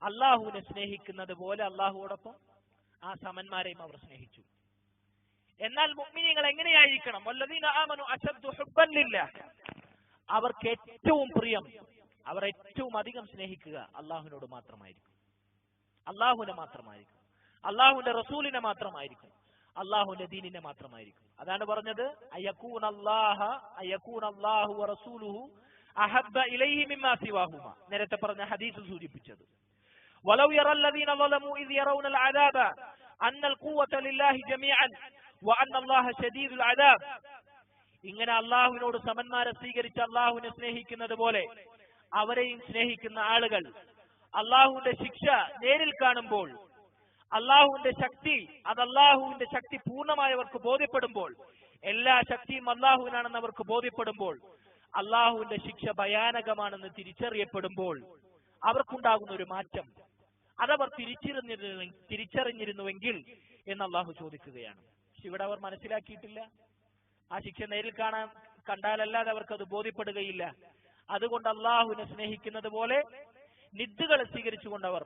അള്ളാഹുവിനെ സ്നേഹിക്കുന്നത് പോലെ അള്ളാഹുവോടൊപ്പം ആ സമന്മാരെയും അവർ സ്നേഹിച്ചു. എന്നാൽ മുഅ്മിനീങ്ങൾ എങ്ങനെയായിരിക്കണം? വല്ലദീന ആമനു അശദ്ദു ഹുബ്ബൻ ലില്ലാഹ്. അവർക്ക് ഏറ്റവും പ്രിയം, അവർ ഏറ്റവും അധികം സ്നേഹിക്കുക അള്ളാഹുവിനോട് മാത്രമായിരിക്കും, അള്ളാഹുവിനെ മാത്രമായിരിക്കും, അള്ളാഹുവിന്റെ റസൂലിനെ മാത്രമായിരിക്കും, അള്ളാഹുവിന്റെ ദീനിനെ മാത്രമായിരിക്കും. അതാണ് പറഞ്ഞത്, അയകൂന അല്ലാഹു വറസൂലുഹു അഹബ്ബ ഇലൈഹി മിമ്മാ സിവാഹുമാ. നേരത്തെ പറഞ്ഞ ഹദീസ് സൂചിപ്പിച്ചത്. വലൗ യറല്ലദീന ളലമു ഇദ് യറൗനൽ അദാബ അന്നൽ ഖുവത ലില്ലാഹി ജമീഅൻ വഅന്ന അല്ലാഹ ശദീദുൽ അദാബ്. ഇങ്ങനെ അള്ളാഹുവിനോട് സമന്മാരെ സ്വീകരിച്ച് അള്ളാഹുവിനെ സ്നേഹിക്കുന്നത് പോലെ അവരെയും സ്നേഹിക്കുന്ന ആളുകൾ അള്ളാഹുവിന്റെ ശിക്ഷ നേരിൽ കാണുമ്പോൾ, അള്ളാഹുവിന്റെ ശക്തി, അത് അള്ളാഹുവിന്റെ ശക്തി പൂർണ്ണമായി അവർക്ക് ബോധ്യപ്പെടുമ്പോൾ, എല്ലാ ശക്തിയും അള്ളാഹുവിനാണെന്ന് അവർക്ക് ബോധ്യപ്പെടുമ്പോൾ, അള്ളാഹുവിന്റെ ശിക്ഷ ഭയാനകമാണെന്ന് തിരിച്ചറിയപ്പെടുമ്പോൾ അവർക്കുണ്ടാകുന്ന ഒരു മാറ്റം, അതവർ തിരിച്ചറിഞ്ഞിരുന്നുവെങ്കിൽ എന്ന് അള്ളാഹു ചോദിക്കുകയാണ്. പക്ഷെ ഇവിടെ അവർ മനസ്സിലാക്കിയിട്ടില്ല. ആ ശിക്ഷ നേരിൽ കണ്ടാലല്ലാതെ അവർക്കത് ബോധ്യപ്പെടുകയില്ല. അതുകൊണ്ട് അള്ളാഹുവിനെ സ്നേഹിക്കുന്നത് പോലെ നിദ്ദുകളെ സ്വീകരിച്ചുകൊണ്ടവർ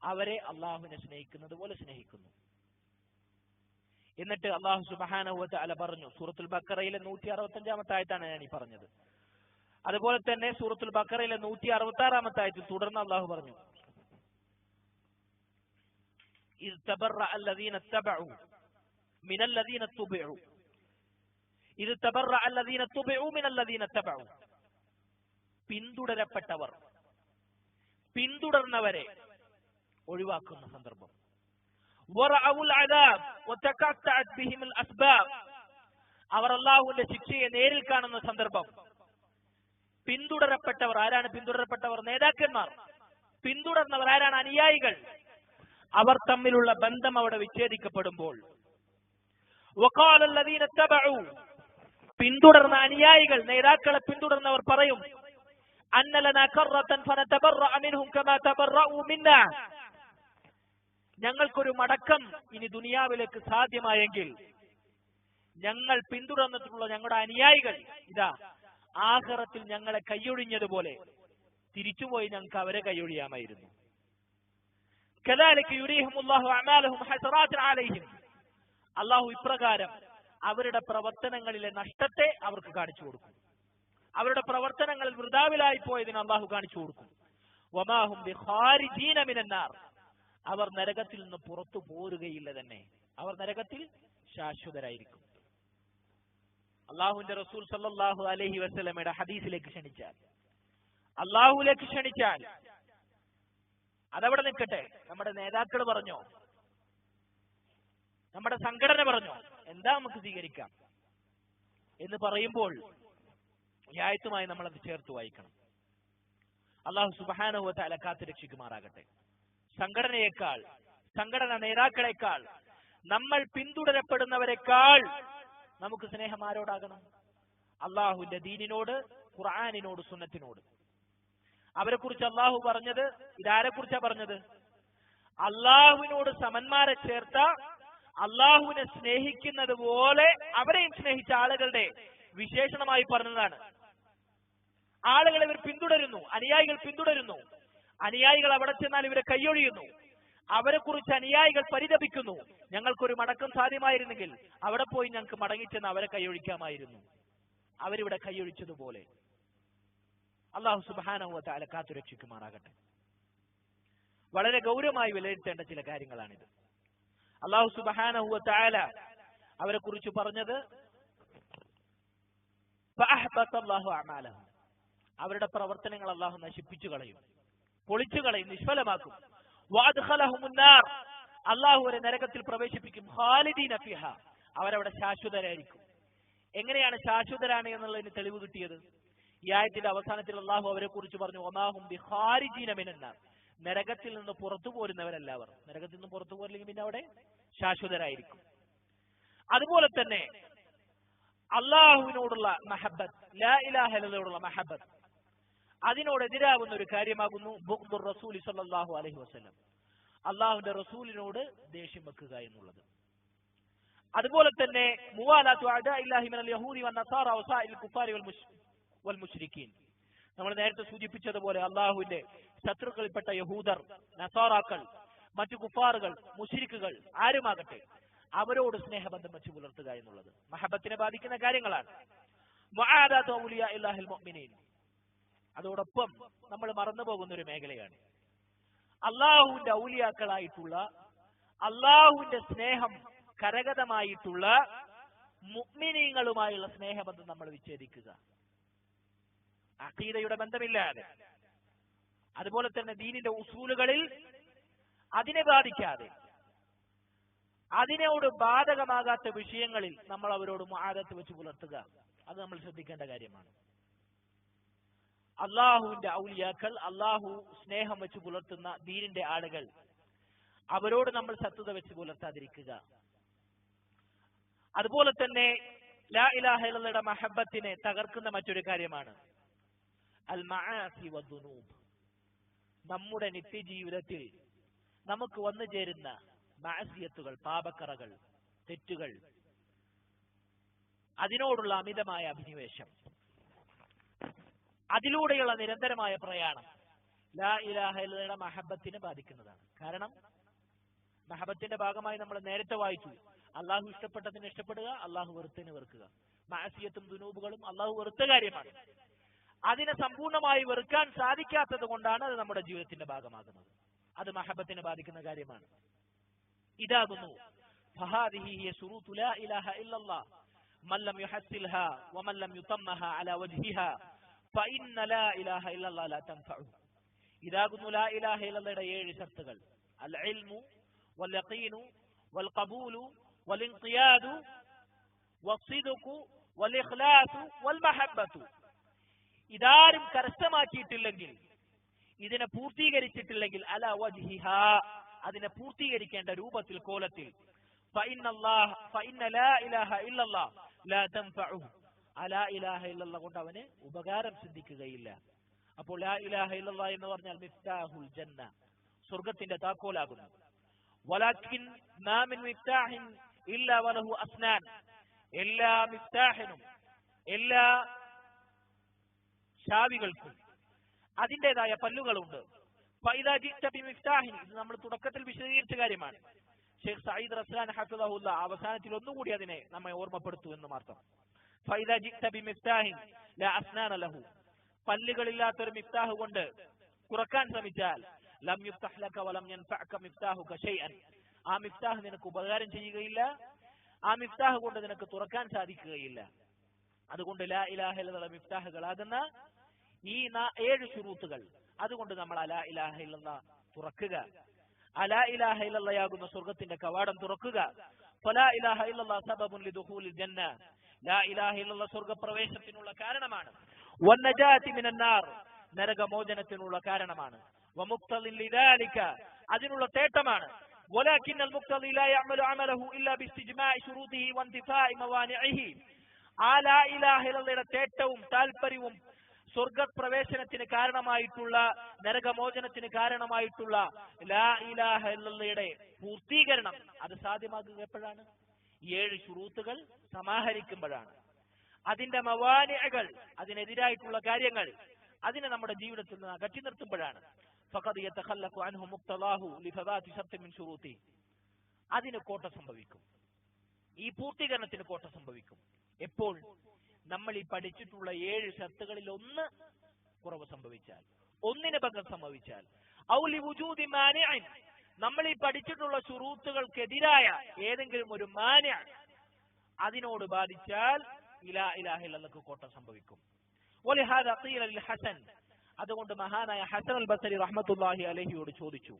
അവരെ അള്ളാഹുവിനെ സ്നേഹിക്കുന്നത് പോലെ സ്നേഹിക്കുന്നു. എന്നിട്ട് അള്ളാഹു സുബ്ഹാനഹു വതആല പറഞ്ഞു, സൂറത്തുൽ ബഖറയിലെ 165-ാമത്തെ ആയത്താണ് ഞാൻ ഈ പറഞ്ഞത്. അതുപോലെ തന്നെ സൂറത്തുൽ ബഖറയിലെ 166-ാമത്തെ ആയത്തിൽ തുടർന്ന് അള്ളാഹു പറഞ്ഞു, ഇദ് തബറഅ അല്ലദീന തബഉ മിനല്ലദീന തുബിഉ ഇദ് തബറഅ അല്ലദീന തുബിഉ മിനല്ലദീന തബഉ. പിന്തുടരപ്പെട്ടവർ പിന്തുടർന്നവരെ ഒഴിവാക്കുന്ന സന്ദർഭം. വറഅഉൽ അദാബ് വതഖത്തഅത് ബിഹിമുൽ അസ്ബാബ്. അവർ അല്ലാഹുവിന്റെ ശിക്ഷയെ നേരിൽ കാണുന്ന സന്ദർഭം. പിന്തുടരപ്പെട്ടവർ ആരാണ്? പിന്തുടരപ്പെട്ടവർ നേതാക്കന്മാർ. പിന്തുടർന്നവർ ആരാണ്? അനുയായികൾ. അവർ തമ്മിലുള്ള ബന്ധം അവിടെ വിച്ഛേദിക്കപ്പെടുമ്പോൾ, വഖാല അല്ലദീന തബഉ, പിന്തുടർന്ന അനുയായികൾ, നേതാക്കളെ പിന്തുടർന്നവർ പറയും, അന്ന ലനാ കററതൻ ഫനതബറഅ മിൻഹും കമാ തബറഉ മിന്നാ. ഞങ്ങൾക്കൊരു മടക്കം ഇനി ദുനിയാവിലേക്ക് സാധ്യമായെങ്കിൽ ഞങ്ങൾ പിന്തുടർന്നിട്ടുള്ള ഞങ്ങളുടെ അനുയായികൾ ഇതാ ആഖിറത്തിൽ ഞങ്ങളെ കൈയൊഴിഞ്ഞതുപോലെ തിരിച്ചുപോയി ഞങ്ങൾക്ക് അവരെ കൈയൊഴിയാമായിരുന്നു. കദാലിക യുരീഹിമുല്ലാഹു അഅമാലഹും ഹസറാത്തിൻ അലൈഹിം. അല്ലാഹു ഇപ്രകാരം അവരുടെ പ്രവർത്തനങ്ങളിലെ നഷ്ടത്തെ അവർക്ക് കാണിച്ചു കൊടുക്കും. അവരുടെ പ്രവർത്തനങ്ങൾ വൃഥാവിലായി പോയതിന് അല്ലാഹു കാണിച്ചു കൊടുക്കും. വമാ ഹും ബിഖാരിജീന മിനന്നാർ. അവർ നരകത്തിൽ നിന്ന് പുറത്തു പോരുകയില്ല തന്നെ. അവർ നരകത്തിൽ ശാശ്വതരായിരിക്കും. അള്ളാഹുവിന്റെ റസൂൽ സല്ലല്ലാഹു അലൈഹി വസല്ലമയുടെ ഹദീസിലേക്ക് ക്ഷണിച്ചാൽ, അള്ളാഹുലേക്ക് ക്ഷണിച്ചാൽ അതവിടെ നിൽക്കട്ടെ. നമ്മുടെ നേതാക്കൾ പറഞ്ഞോ, നമ്മുടെ സംഘടന പറഞ്ഞോ, എന്താ നമുക്ക് സ്വീകരിക്കാം എന്ന് പറയുമ്പോൾ ഈ ആയത്തുമായി നമ്മൾ അത് ചേർത്ത് വായിക്കണം. അള്ളാഹു സുബ്ഹാനഹു വ തആല കാത്തു രക്ഷിക്കുമാറാകട്ടെ. സംഘടനയേക്കാൾ, സംഘടന നേതാക്കളെക്കാൾ, നമ്മൾ പിന്തുടരപ്പെടുന്നവരെക്കാൾ നമുക്ക് സ്നേഹം ആരോടാകണം? അള്ളാഹുവിന്റെ ദീനിനോട്, ഖുർആനിനോട്, സുന്നത്തിനോട്. അവരെ കുറിച്ച് അള്ളാഹു പറഞ്ഞത്, ഇതാരെ കുറിച്ചാ പറഞ്ഞത്? അള്ളാഹുവിനോട് സമന്മാരെ ചേർത്ത, അള്ളാഹുവിനെ സ്നേഹിക്കുന്നത് പോലെ അവരെയും സ്നേഹിച്ച ആളുകളുടെ വിശേഷണമായി പറഞ്ഞതാണ്. ആളുകൾ ഇവർ പിന്തുടരുന്നു, അനുയായികൾ പിന്തുടരുന്നു. അനുയായികൾ അവിടെ ചെന്നാൽ ഇവരെ കൈയൊഴിയുന്നു. അവരെ കുറിച്ച് അനുയായികൾ പരിതപിക്കുന്നു. ഞങ്ങൾക്കൊരു മടക്കം സാധ്യമായിരുന്നെങ്കിൽ അവിടെ പോയി ഞങ്ങൾക്ക് മടങ്ങിച്ചെന്ന് അവരെ കൈയൊഴിക്കാമായിരുന്നു. അവരിവിടെ കൈയൊഴിച്ചതുപോലെ. അല്ലാഹു സുബ്ഹാനഹു വ തആല കാത്തുരക്ഷിക്കുമാറാകട്ടെ. വളരെ ഗൗരവമായി വിലയിരുത്തേണ്ട ചില കാര്യങ്ങളാണിത്. അല്ലാഹു സുബ്ഹാനഹു വ തആല അവരെ കുറിച്ച് പറഞ്ഞത് ഫഅഹ്ബതല്ലാഹു അഅമാലഹും. അവരുടെ പ്രവർത്തനങ്ങൾ അല്ലാഹു നശിപ്പിച്ചു കളയും, പൊളിച്ചു കളയും, നിഷ്ഫലമാക്കും. വഅദ്ഖലഹുമുന്നാർ. അല്ലാഹു അവരെ നരകത്തിൽ പ്രവേശിപ്പിക്കും. ഖാലിദീന ഫിഹാ. അവരവിടെ ശാശ്വതരായിരിക്കും. എങ്ങനെയാണ് ശാശ്വതരാണ് എന്നുള്ളതിന് തെളിവ് കിട്ടിയത്? ഈ ആയത്തിന്റെ അവസാനത്തിൽ അല്ലാഹു അവരെ കുറിച്ച് പറഞ്ഞു, വമാഹും ബിഖാരിജീന മിനന്നാർ. നരകത്തിൽ നിന്ന് പുറത്തു പോരുന്നവരല്ല അവർ. നരകത്തിൽ നിന്ന് പുറത്തു പോരില്ലെങ്കിൽ പിന്നെ അവിടെ ശാശ്വതരായിരിക്കും. അതുപോലെ തന്നെ അള്ളാഹുവിനോടുള്ള മഹബത്ത്, ലാ ഇലാഹ ഇല്ലല്ലാഹുവിനോടുള്ള മഹബത്ത്, അതിനോടെതിരാകുന്ന ഒരു കാര്യമാകുന്നു ബുഗ്ദുർ റസൂലി സ്വല്ലല്ലാഹു അലൈഹി വസല്ലം. അള്ളാഹുവിന്റെ റസൂലിനോട് ദേഷ്യം വെക്കുക എന്നുള്ളത്. അതുപോലെ തന്നെ മുവാലാത്തു അഅദാഇല്ലാഹി മിനൽ യഹൂദി വന്നസാറ വസാഇൽ കുഫാരി വൽ മുശ്രിക്കീൻ. നമ്മൾ നേരത്തെ സൂചിപ്പിച്ചതുപോലെ അള്ളാഹുവിന്റെ ശത്രുക്കളിൽപ്പെട്ട യഹൂദർ, നസാറാക്കൾ, മറ്റു കുഫാറുകൾ, മുശ്രിക്കുകൾ ആരുമാകട്ടെ അവരോട് സ്നേഹബന്ധം വെച്ച് പുലർത്തുക എന്നുള്ളത് മഹബത്തിനെ ബാധിക്കുന്ന കാര്യങ്ങളാണ്. മുആദാത്തു ഔലിയാഇല്ലാഹിൽ മുഅ്മിനീൻ. അതോടൊപ്പം നമ്മൾ മറന്നുപോകുന്ന ഒരു മേഖലയാണ് അള്ളാഹുവിന്റെ ഔലിയാക്കളായിട്ടുള്ള, അള്ളാഹുവിന്റെ സ്നേഹം കരഗതമായിട്ടുള്ള മുഅ്മിനീങ്ങളുമായുള്ള സ്നേഹബന്ധം നമ്മൾ വിച്ഛേദിക്കുക. അഖീദയുടെ ബന്ധമില്ലാതെ, അതുപോലെ തന്നെ ദീനിന്റെ ഉസൂലുകളിൽ അതിനെ ബാധിക്കാതെ, അതിനോട് ബാധകമാകാത്ത വിഷയങ്ങളിൽ നമ്മൾ അവരോട് മുആദത്ത് വെച്ച് പുലർത്തുക. അത് നമ്മൾ ശ്രദ്ധിക്കേണ്ട കാര്യമാണ്. അള്ളാഹുവിന്റെ ഔലിയാക്കൾ, അള്ളാഹു സ്നേഹം വെച്ച് പുലർത്തുന്ന ദീനിന്റെ ആളുകൾ, അവരോട് നമ്മൾ ശത്രുത വെച്ച് പുലർത്താതിരിക്കുക. അതുപോലെ തന്നെ ലാ ഇലാഹ ഇല്ലല്ലാഹുവിന്റെ മഹബത്തിനെ തകർക്കുന്ന മറ്റൊരു കാര്യമാണ് അൽ മആസി വദ്ദുനൂബ്. നമ്മുടെ നിത്യജീവിതത്തിൽ നമുക്ക് വന്നു ചേരുന്ന മഅസിയത്തുകൾ, പാപക്കറകൾ, തെറ്റുകൾ, അതിനോടുള്ള അമിതമായ അഭിനിവേശം, അതിലൂടെയുള്ള നിരന്തരമായ പ്രയാണം ലാ ഇലാഹ ഇല്ലല്ലാഹുവിന്റെ മഹബത്തിനെ ബാധിക്കുന്നതാണ്. കാരണം മഹബത്തിന്റെ ഭാഗമായി നമ്മൾ നേരത്തെ വായിച്ചു, അള്ളാഹു ഇഷ്ടപ്പെട്ടതിന് ഇഷ്ടപ്പെടുക, അള്ളാഹു വെറുത്തതിന് വെറുക്കുക. മഅസിയത്തും ദുനൂബുകളും അള്ളാഹു വെറുത്ത കാര്യമാണ്. അതിനെ സമ്പൂർണ്ണമായി വെറുക്കാൻ സാധിക്കാത്തത് കൊണ്ടാണ് അത് നമ്മുടെ ജീവിതത്തിന്റെ ഭാഗമാകുന്നത്. അത് മഹബത്തിനെ ബാധിക്കുന്ന കാര്യമാണ്. ഇതാകുന്നു ഫഹാദിഹി ഹിയ ശുറൂതു ലാ ഇലാഹ ഇല്ലല്ലാഹ് മൻ ലം യുഹസ്സിൽഹാ വമൻ ലം യുതമ്മഹാ അലാ വജ്ഹിഹാ ഫഇന്ന ലാ ഇലാഹ ഇല്ലല്ലാഹ് ലാ തൻഫഉ. ഇതാകുന്നു ലാ ഇലാഹ ഇല്ലല്ലാഹയുടെ 7 ഷർത്തുകൾ. അൽ ഇൽമു വൽ യഖീനു വൽ ഖബൂലു വൽ ഇൻഖിയാദു വസ്സിദ്ഖു വൽ ഇഖ്ലാസു വൽ മഹബ്ബത്തു. ഇതാരും കരസ്ഥമാക്കിയിട്ടില്ലെങ്കിൽ, ഇതിനെ പൂർത്തീകരിച്ചിട്ടില്ലെങ്കിൽ അലാ വജ്ഹിഹാ, അതിനെ പൂർത്തീകരിക്കേണ്ട രൂപത്തിൽ, കോലത്തിൽ, ഫഇന്ന ലാ ഇലാഹ ഇല്ലല്ലാഹ് ലാ തൻഫഉ, ലാ ഇലാഹ ഇല്ലല്ലാഹ് കൊണ്ട് അവന് ഉപകാരം സിദ്ധിക്കുകയില്ല, അപ്പോൾ ലാ ഇലാഹ ഇല്ലല്ലാഹ് എന്ന് പറഞ്ഞാൽ മിഫ്താഹുൽ ജന്ന, സ്വർഗത്തിന്റെ താക്കോലാകുന്നു. വലാകിൻ മാ മിൻ മിഫ്താഹിൻ ഇല്ലാ വലഹു അസ്നാൻ, എല്ലാ മിഫ്താഹിനും എല്ലാ ചാവികൾക്കും അതിൻ്റെതായ പല്ലുകളുണ്ട്. ഫൈദാ ജിഅത ബിമിഫ്താഹിൻ, ഇത് നമ്മൾ തുടക്കത്തിൽ വിശദീകരിച്ച കാര്യമാണ്. ഷെയ്ഖ് സഈദ് റസ്ലാൻ ഹഫിളഹുല്ലാ അവസാനത്തിൽ ഒന്നുകൂടി അതിനെ നമ്മെ ഓർമ്മപ്പെടുത്തു എന്ന് മാത്രം. ഫൈദാ ജിഅത ബിമിഫ്താഹിൻ ലാ അസ്നാന ലഹു, പല്ലുകളില്ലാത്തൊരു മിഫ്താഹ് കൊണ്ട് തുറക്കാൻ ശ്രമിച്ചാൽ ലം യുഫ്തഹ് ലക വലം യൻഫഅക മിഫ്താഹുക ഷൈഅൻ, ആ മിഫ്താഹ് നിനക്ക് ഉപകാരം ചെയ്യുകയില്ല, ആ മിഫ്താഹ് കൊണ്ട് നിനക്ക് തുറക്കാൻ സാധിക്കുകയില്ല. അതുകൊണ്ട് ലാ ഇലാഹ ഇല്ലല്ലാഹ് മിഫ്താഹുകളാകുന്ന ഈ 7 ശുറൂത്തുകൾ, അതുകൊണ്ട് നമ്മൾ ലാ ഇലാഹ ഇല്ലല്ലാഹ് തുറക്കുക, ലാ ഇലാഹ ഇല്ലല്ലാഹ് ആകുന്ന സ്വർഗ്ഗത്തിന്റെ കവാടം തുറക്കുക. ഫലാ ഇലാഹ ഇല്ലല്ലാഹ് സബബുൻ ലിദുഖൂലിൽ ജന്ന, ലാ ഇലാഹ ഇല്ലല്ലാഹ് സ്വർഗ്ഗപ്രവേശനത്തിനുള്ള കാരണമാണ്. വന്നജാതി മിനൻ നാർ, നരകമോചനത്തിനുള്ള കാരണമാണ്. വമുഖ്തദിൻ ലിദാലിക, അതിനുള്ള തേട്ടമാണ്. വലാകിന്നൽ മുഖ്തദി ലാ യഅമലു അമലഹു ഇല്ലാ ബിസ്തിജ്മാഇ ശുറൂതിഹി വൻതിഫാഇ മവാനിഇഹി, ആ ലാ ഇലാഹ ഇല്ലല്ലാഹയുടെ തേട്ടവും താൽപര്യവും സ്വർഗപ്രവേശനത്തിന് കാരണമായിട്ടുള്ള, നരകമോചനത്തിന് കാരണമായിട്ടുള്ള ലാ ഇലാഹ ഇല്ലല്ലാഹയുടെ പൂർത്തീകരണം അത് സാധ്യമാകുക എപ്പോഴാണ്? 7 ശുറൂത്തുകൾ സമാഹരിക്കുമ്പോഴാണ്. അതിന്റെ മവാനിഅകൾ, അതിനെതിരായിട്ടുള്ള കാര്യങ്ങൾ, അതിനെ നമ്മുടെ ജീവിതത്തിൽ നിന്ന് അകറ്റി നിർത്തുമ്പോഴാണ്. ഫഖദ് യതഖല്ലഖു അൻഹു മുഖ്തദാഹു ലിഫദാതി ശർത്ത് മിൻ ശുറൂതി, അതിന് കോട്ട സംഭവിക്കും, ഈ പൂർത്തീകരണത്തിന് കോട്ട സംഭവിക്കും. എപ്പോൾ? നമ്മൾ ഈ പഠിച്ചിട്ടുള്ള 7 ഷർത്തുകളിൽ ഒന്ന് കുറവ് സംഭവിച്ചാൽ, ഒന്നിന് ഭംഗം സംഭവിച്ചാൽ, ഔ ലിവുജൂദി മാനിഇൻ, നമ്മൾ ഈ പഠിച്ചിട്ടുള്ള ശുറൂത്തുകൾക്കെതിരായ ഏതെങ്കിലും ഒരു മാനി അതിനോട് ബാധിച്ചാൽ ലാ ഇലാഹ ഇല്ലല്ലാഹ് കോട്ട സംഭവിക്കും. വലിഹാദ ഖീല ലിൽ ഹസൻ, അതുകൊണ്ട് മഹാനായ ഹസൻ അൽ ബസരി റഹ്മത്തുള്ളാഹി അലൈഹിയോട് ചോദിച്ചു,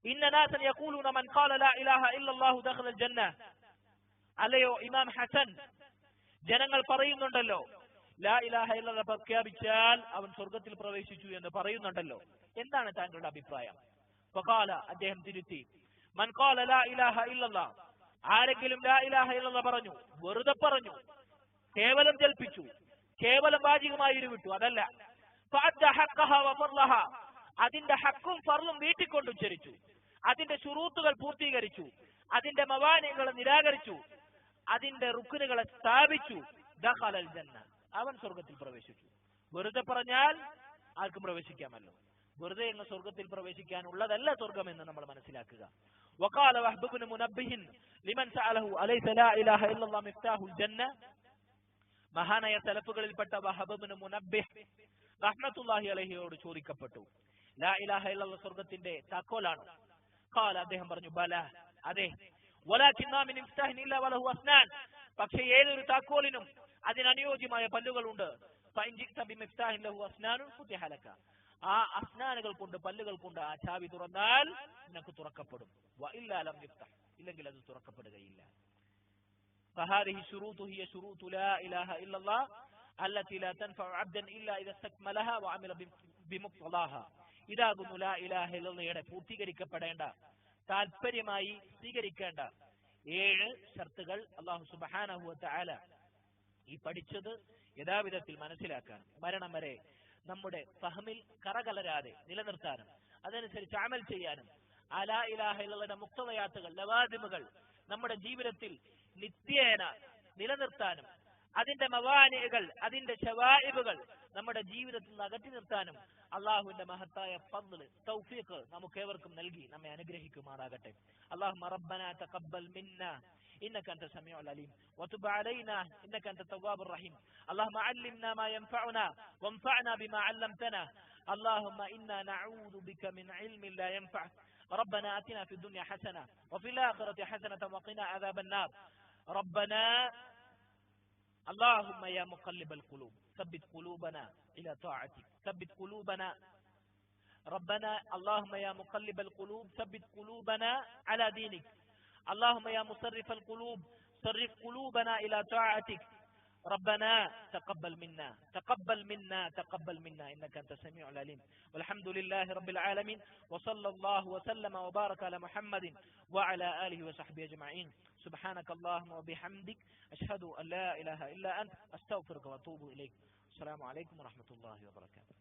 ഇന്ന നാസൻ യഖൂലൂന മൻ ഖാല ലാ ഇലാഹ ഇല്ലല്ലാഹു ദഖലൽ ജന്ന, അല്ലയോ ഇമാം ഹസൻ, ജനങ്ങൾ പറയുന്നുണ്ടല്ലോ ലാ ഇലാഹ ഇല്ലല്ലാഹ് പ്രഖ്യാപിച്ചാൽ അവൻ സ്വർഗ്ഗത്തിൽ പ്രവേശിച്ചു എന്ന് പറയുന്നുണ്ടല്ലോ, എന്താണ് താങ്കളുടെ അഭിപ്രായം? ഫഖാല, അദ്ദേഹം തിരുത്തി, മൻ ഖാല ലാ ഇലാഹ ഇല്ലല്ലാഹ്, ആരെങ്കിലും ലാ ഇലാഹ ഇല്ലല്ലാഹ് പറഞ്ഞു, വെറുതെ പറഞ്ഞു, കേവലം ജൽപ്പിച്ചു, കേവലം വാചികമായി ഉരുവിട്ടു, അതല്ല, ഫഅദ്ദ ഹഖ്ഖഹ വഫർളഹ, അതിന്റെ ഹക്കും ഫർളും വീട്ടിക്കൊണ്ട് ഉച്ചരിച്ചു, അതിന്റെ ശുറൂത്തുകൾ പൂർത്തീകരിച്ചു, അതിന്റെ മവാനികളെ നിരാകരിച്ചു, അതിന്റെ റുക്നുകളെ സ്ഥാപിച്ചു, ദഖലൽ ജന്ന, അവൻ സ്വർഗ്ഗത്തിൽ പ്രവേശിച്ചു. വെറുതെ പറഞ്ഞാൽ ആർക്കും പ്രവേശിക്കാമല്ലോ, വെറുതെ എന്ന സ്വർഗ്ഗത്തിൽ പ്രവേശിക്കാനുള്ളതല്ല സ്വർഗ്ഗമെന്ന് നമ്മൾ മനസ്സിലാക്കുക. വഖാല വഹ്ബ് ഇബ്നു മുനബ്ബിഹ് ലിമൻ സഅലഹു അലൈസ ലാ ഇലാഹ ഇല്ലല്ലാഹ് മിഫ്താഹുൽ ജന്ന, മഹാനായ സലഫുകളിൽപ്പെട്ട വഹബ് ഇബ്നു മുനബ്ബിഹ് റഹ്മത്തുള്ളാഹി അലൈഹിയോട് ചോദിക്കപ്പെട്ടു, ലാ ഇലാഹ ഇല്ലല്ലാഹ് സ്വർഗ്ഗത്തിന്റെ താക്കോലാണ്? ഖാല, അദ്ദേഹം പറഞ്ഞു, ബല, അതെ, വലാകിൻ മാ മിൻ മിഫ്താഹിൻ ഇല്ലാ വലഹു അസ്നാൻ, പക്ഷേ ഏതൊരു താക്കോലിനും അതിനനുയോജ്യമായ പല്ലുകളുണ്ട്. ഫഇൻ ജിഅത ബിമിഫ്താഹിൻ ലഹു അസ്നാനുൻ ഫുതിഹ ലക, ആ അസ്നാനുകൾ കൊണ്ട്, പല്ലുകൾ കൊണ്ട് ആ ചാവി തുറന്നാൽ നിനക്ക് തുറക്കപ്പെടും. വഇല്ലാ ലം യുഫ്തഹ്, ഇല്ലെങ്കിൽ അത് തുറക്കപ്പെടുകയില്ല. ഫഹാദിഹി ശുറൂതു ഹിയ ശുറൂതു ലാ ഇലാഹ ഇല്ലല്ലാഹ് അല്ലതി ലാ തൻഫഉ അബ്ദൻ ഇല്ലാ ഇദാ ഇസ്തക്മലഹ വഅമില ബിമുഖ്തദാഹ, ഇതാകുന്നു ലാ ഇലാഹ ഇല്ലല്ലാഹയുടെ പൂർത്തീകരിക്കപ്പെടേണ്ട, താൽപര്യമായി സ്വീകരിക്കേണ്ട 7 ഷർത്തുകൾ. അല്ലാഹു സുബ്ഹാനഹു വ തആല ഈ പഠിച്ചത് യഥാവിധത്തിൽ മനസ്സിലാക്കാൻ, മരണം വരെ നമ്മുടെ ഫഹമിൽ കറകലരാതെ നിലനിർത്താനും അതനുസരിച്ച് അമൽ ചെയ്യാനും, ആ ലാ ഇലാഹ ഇല്ലല്ലാഹയുടെ മുഖ്തദയാത്തുകൾ, ലവാസിമുകൾ നമ്മുടെ ജീവിതത്തിൽ നിത്യേന നിലനിർത്താനും, അതിന്റെ മവാനികൾ, അതിന്റെ ശവാഇബുകൾ നമ്മുടെ ജീവിതത്തിൽ നിന്ന് അകറ്റി നിർത്താനും അള്ളാഹുവിന്റെ മഹത്തായ ഫദ്ല്, തൗഫീഖ് നമുക്കേവർക്കും നൽകി നമ്മെ അനുഗ്രഹിക്കുമാറാകട്ടെ. اللهم ربنا تقبل منا إنك أنت السميع العليم وتب علينا إنك أنت التواب الرحيم. اللهم علمنا ما ينفعنا وانفعنا بما علمتنا. اللهم إنا نعوذ بك من علم لا ينفع. ربنا آتنا في الدنيا حسنة وفي الآخرة حسنة وقنا عذاب النار. ربنا اللهم يا مقلب القلوب ثبت قلوبنا إلى طاعتك، ثبت قلوبنا. ربنا اللهم يا مقلب القلوب ثبت قلوبنا على دينك. اللهم يا مصرف القلوب صرف قلوبنا إلى طاعتك. ربنا تقبل منا تقبل منا تقبل منا إنك أنت السميع العليم. والحمد لله رب العالمين، وصلى الله وسلم وبارك على محمد وعلى آله وصحبه أجمعين. سبحانك اللهم وبحمدك أشهد أن لا إله إلا أنت أستغفرك وأتوب إليك. السلام عليكم ورحمة الله وبركاته.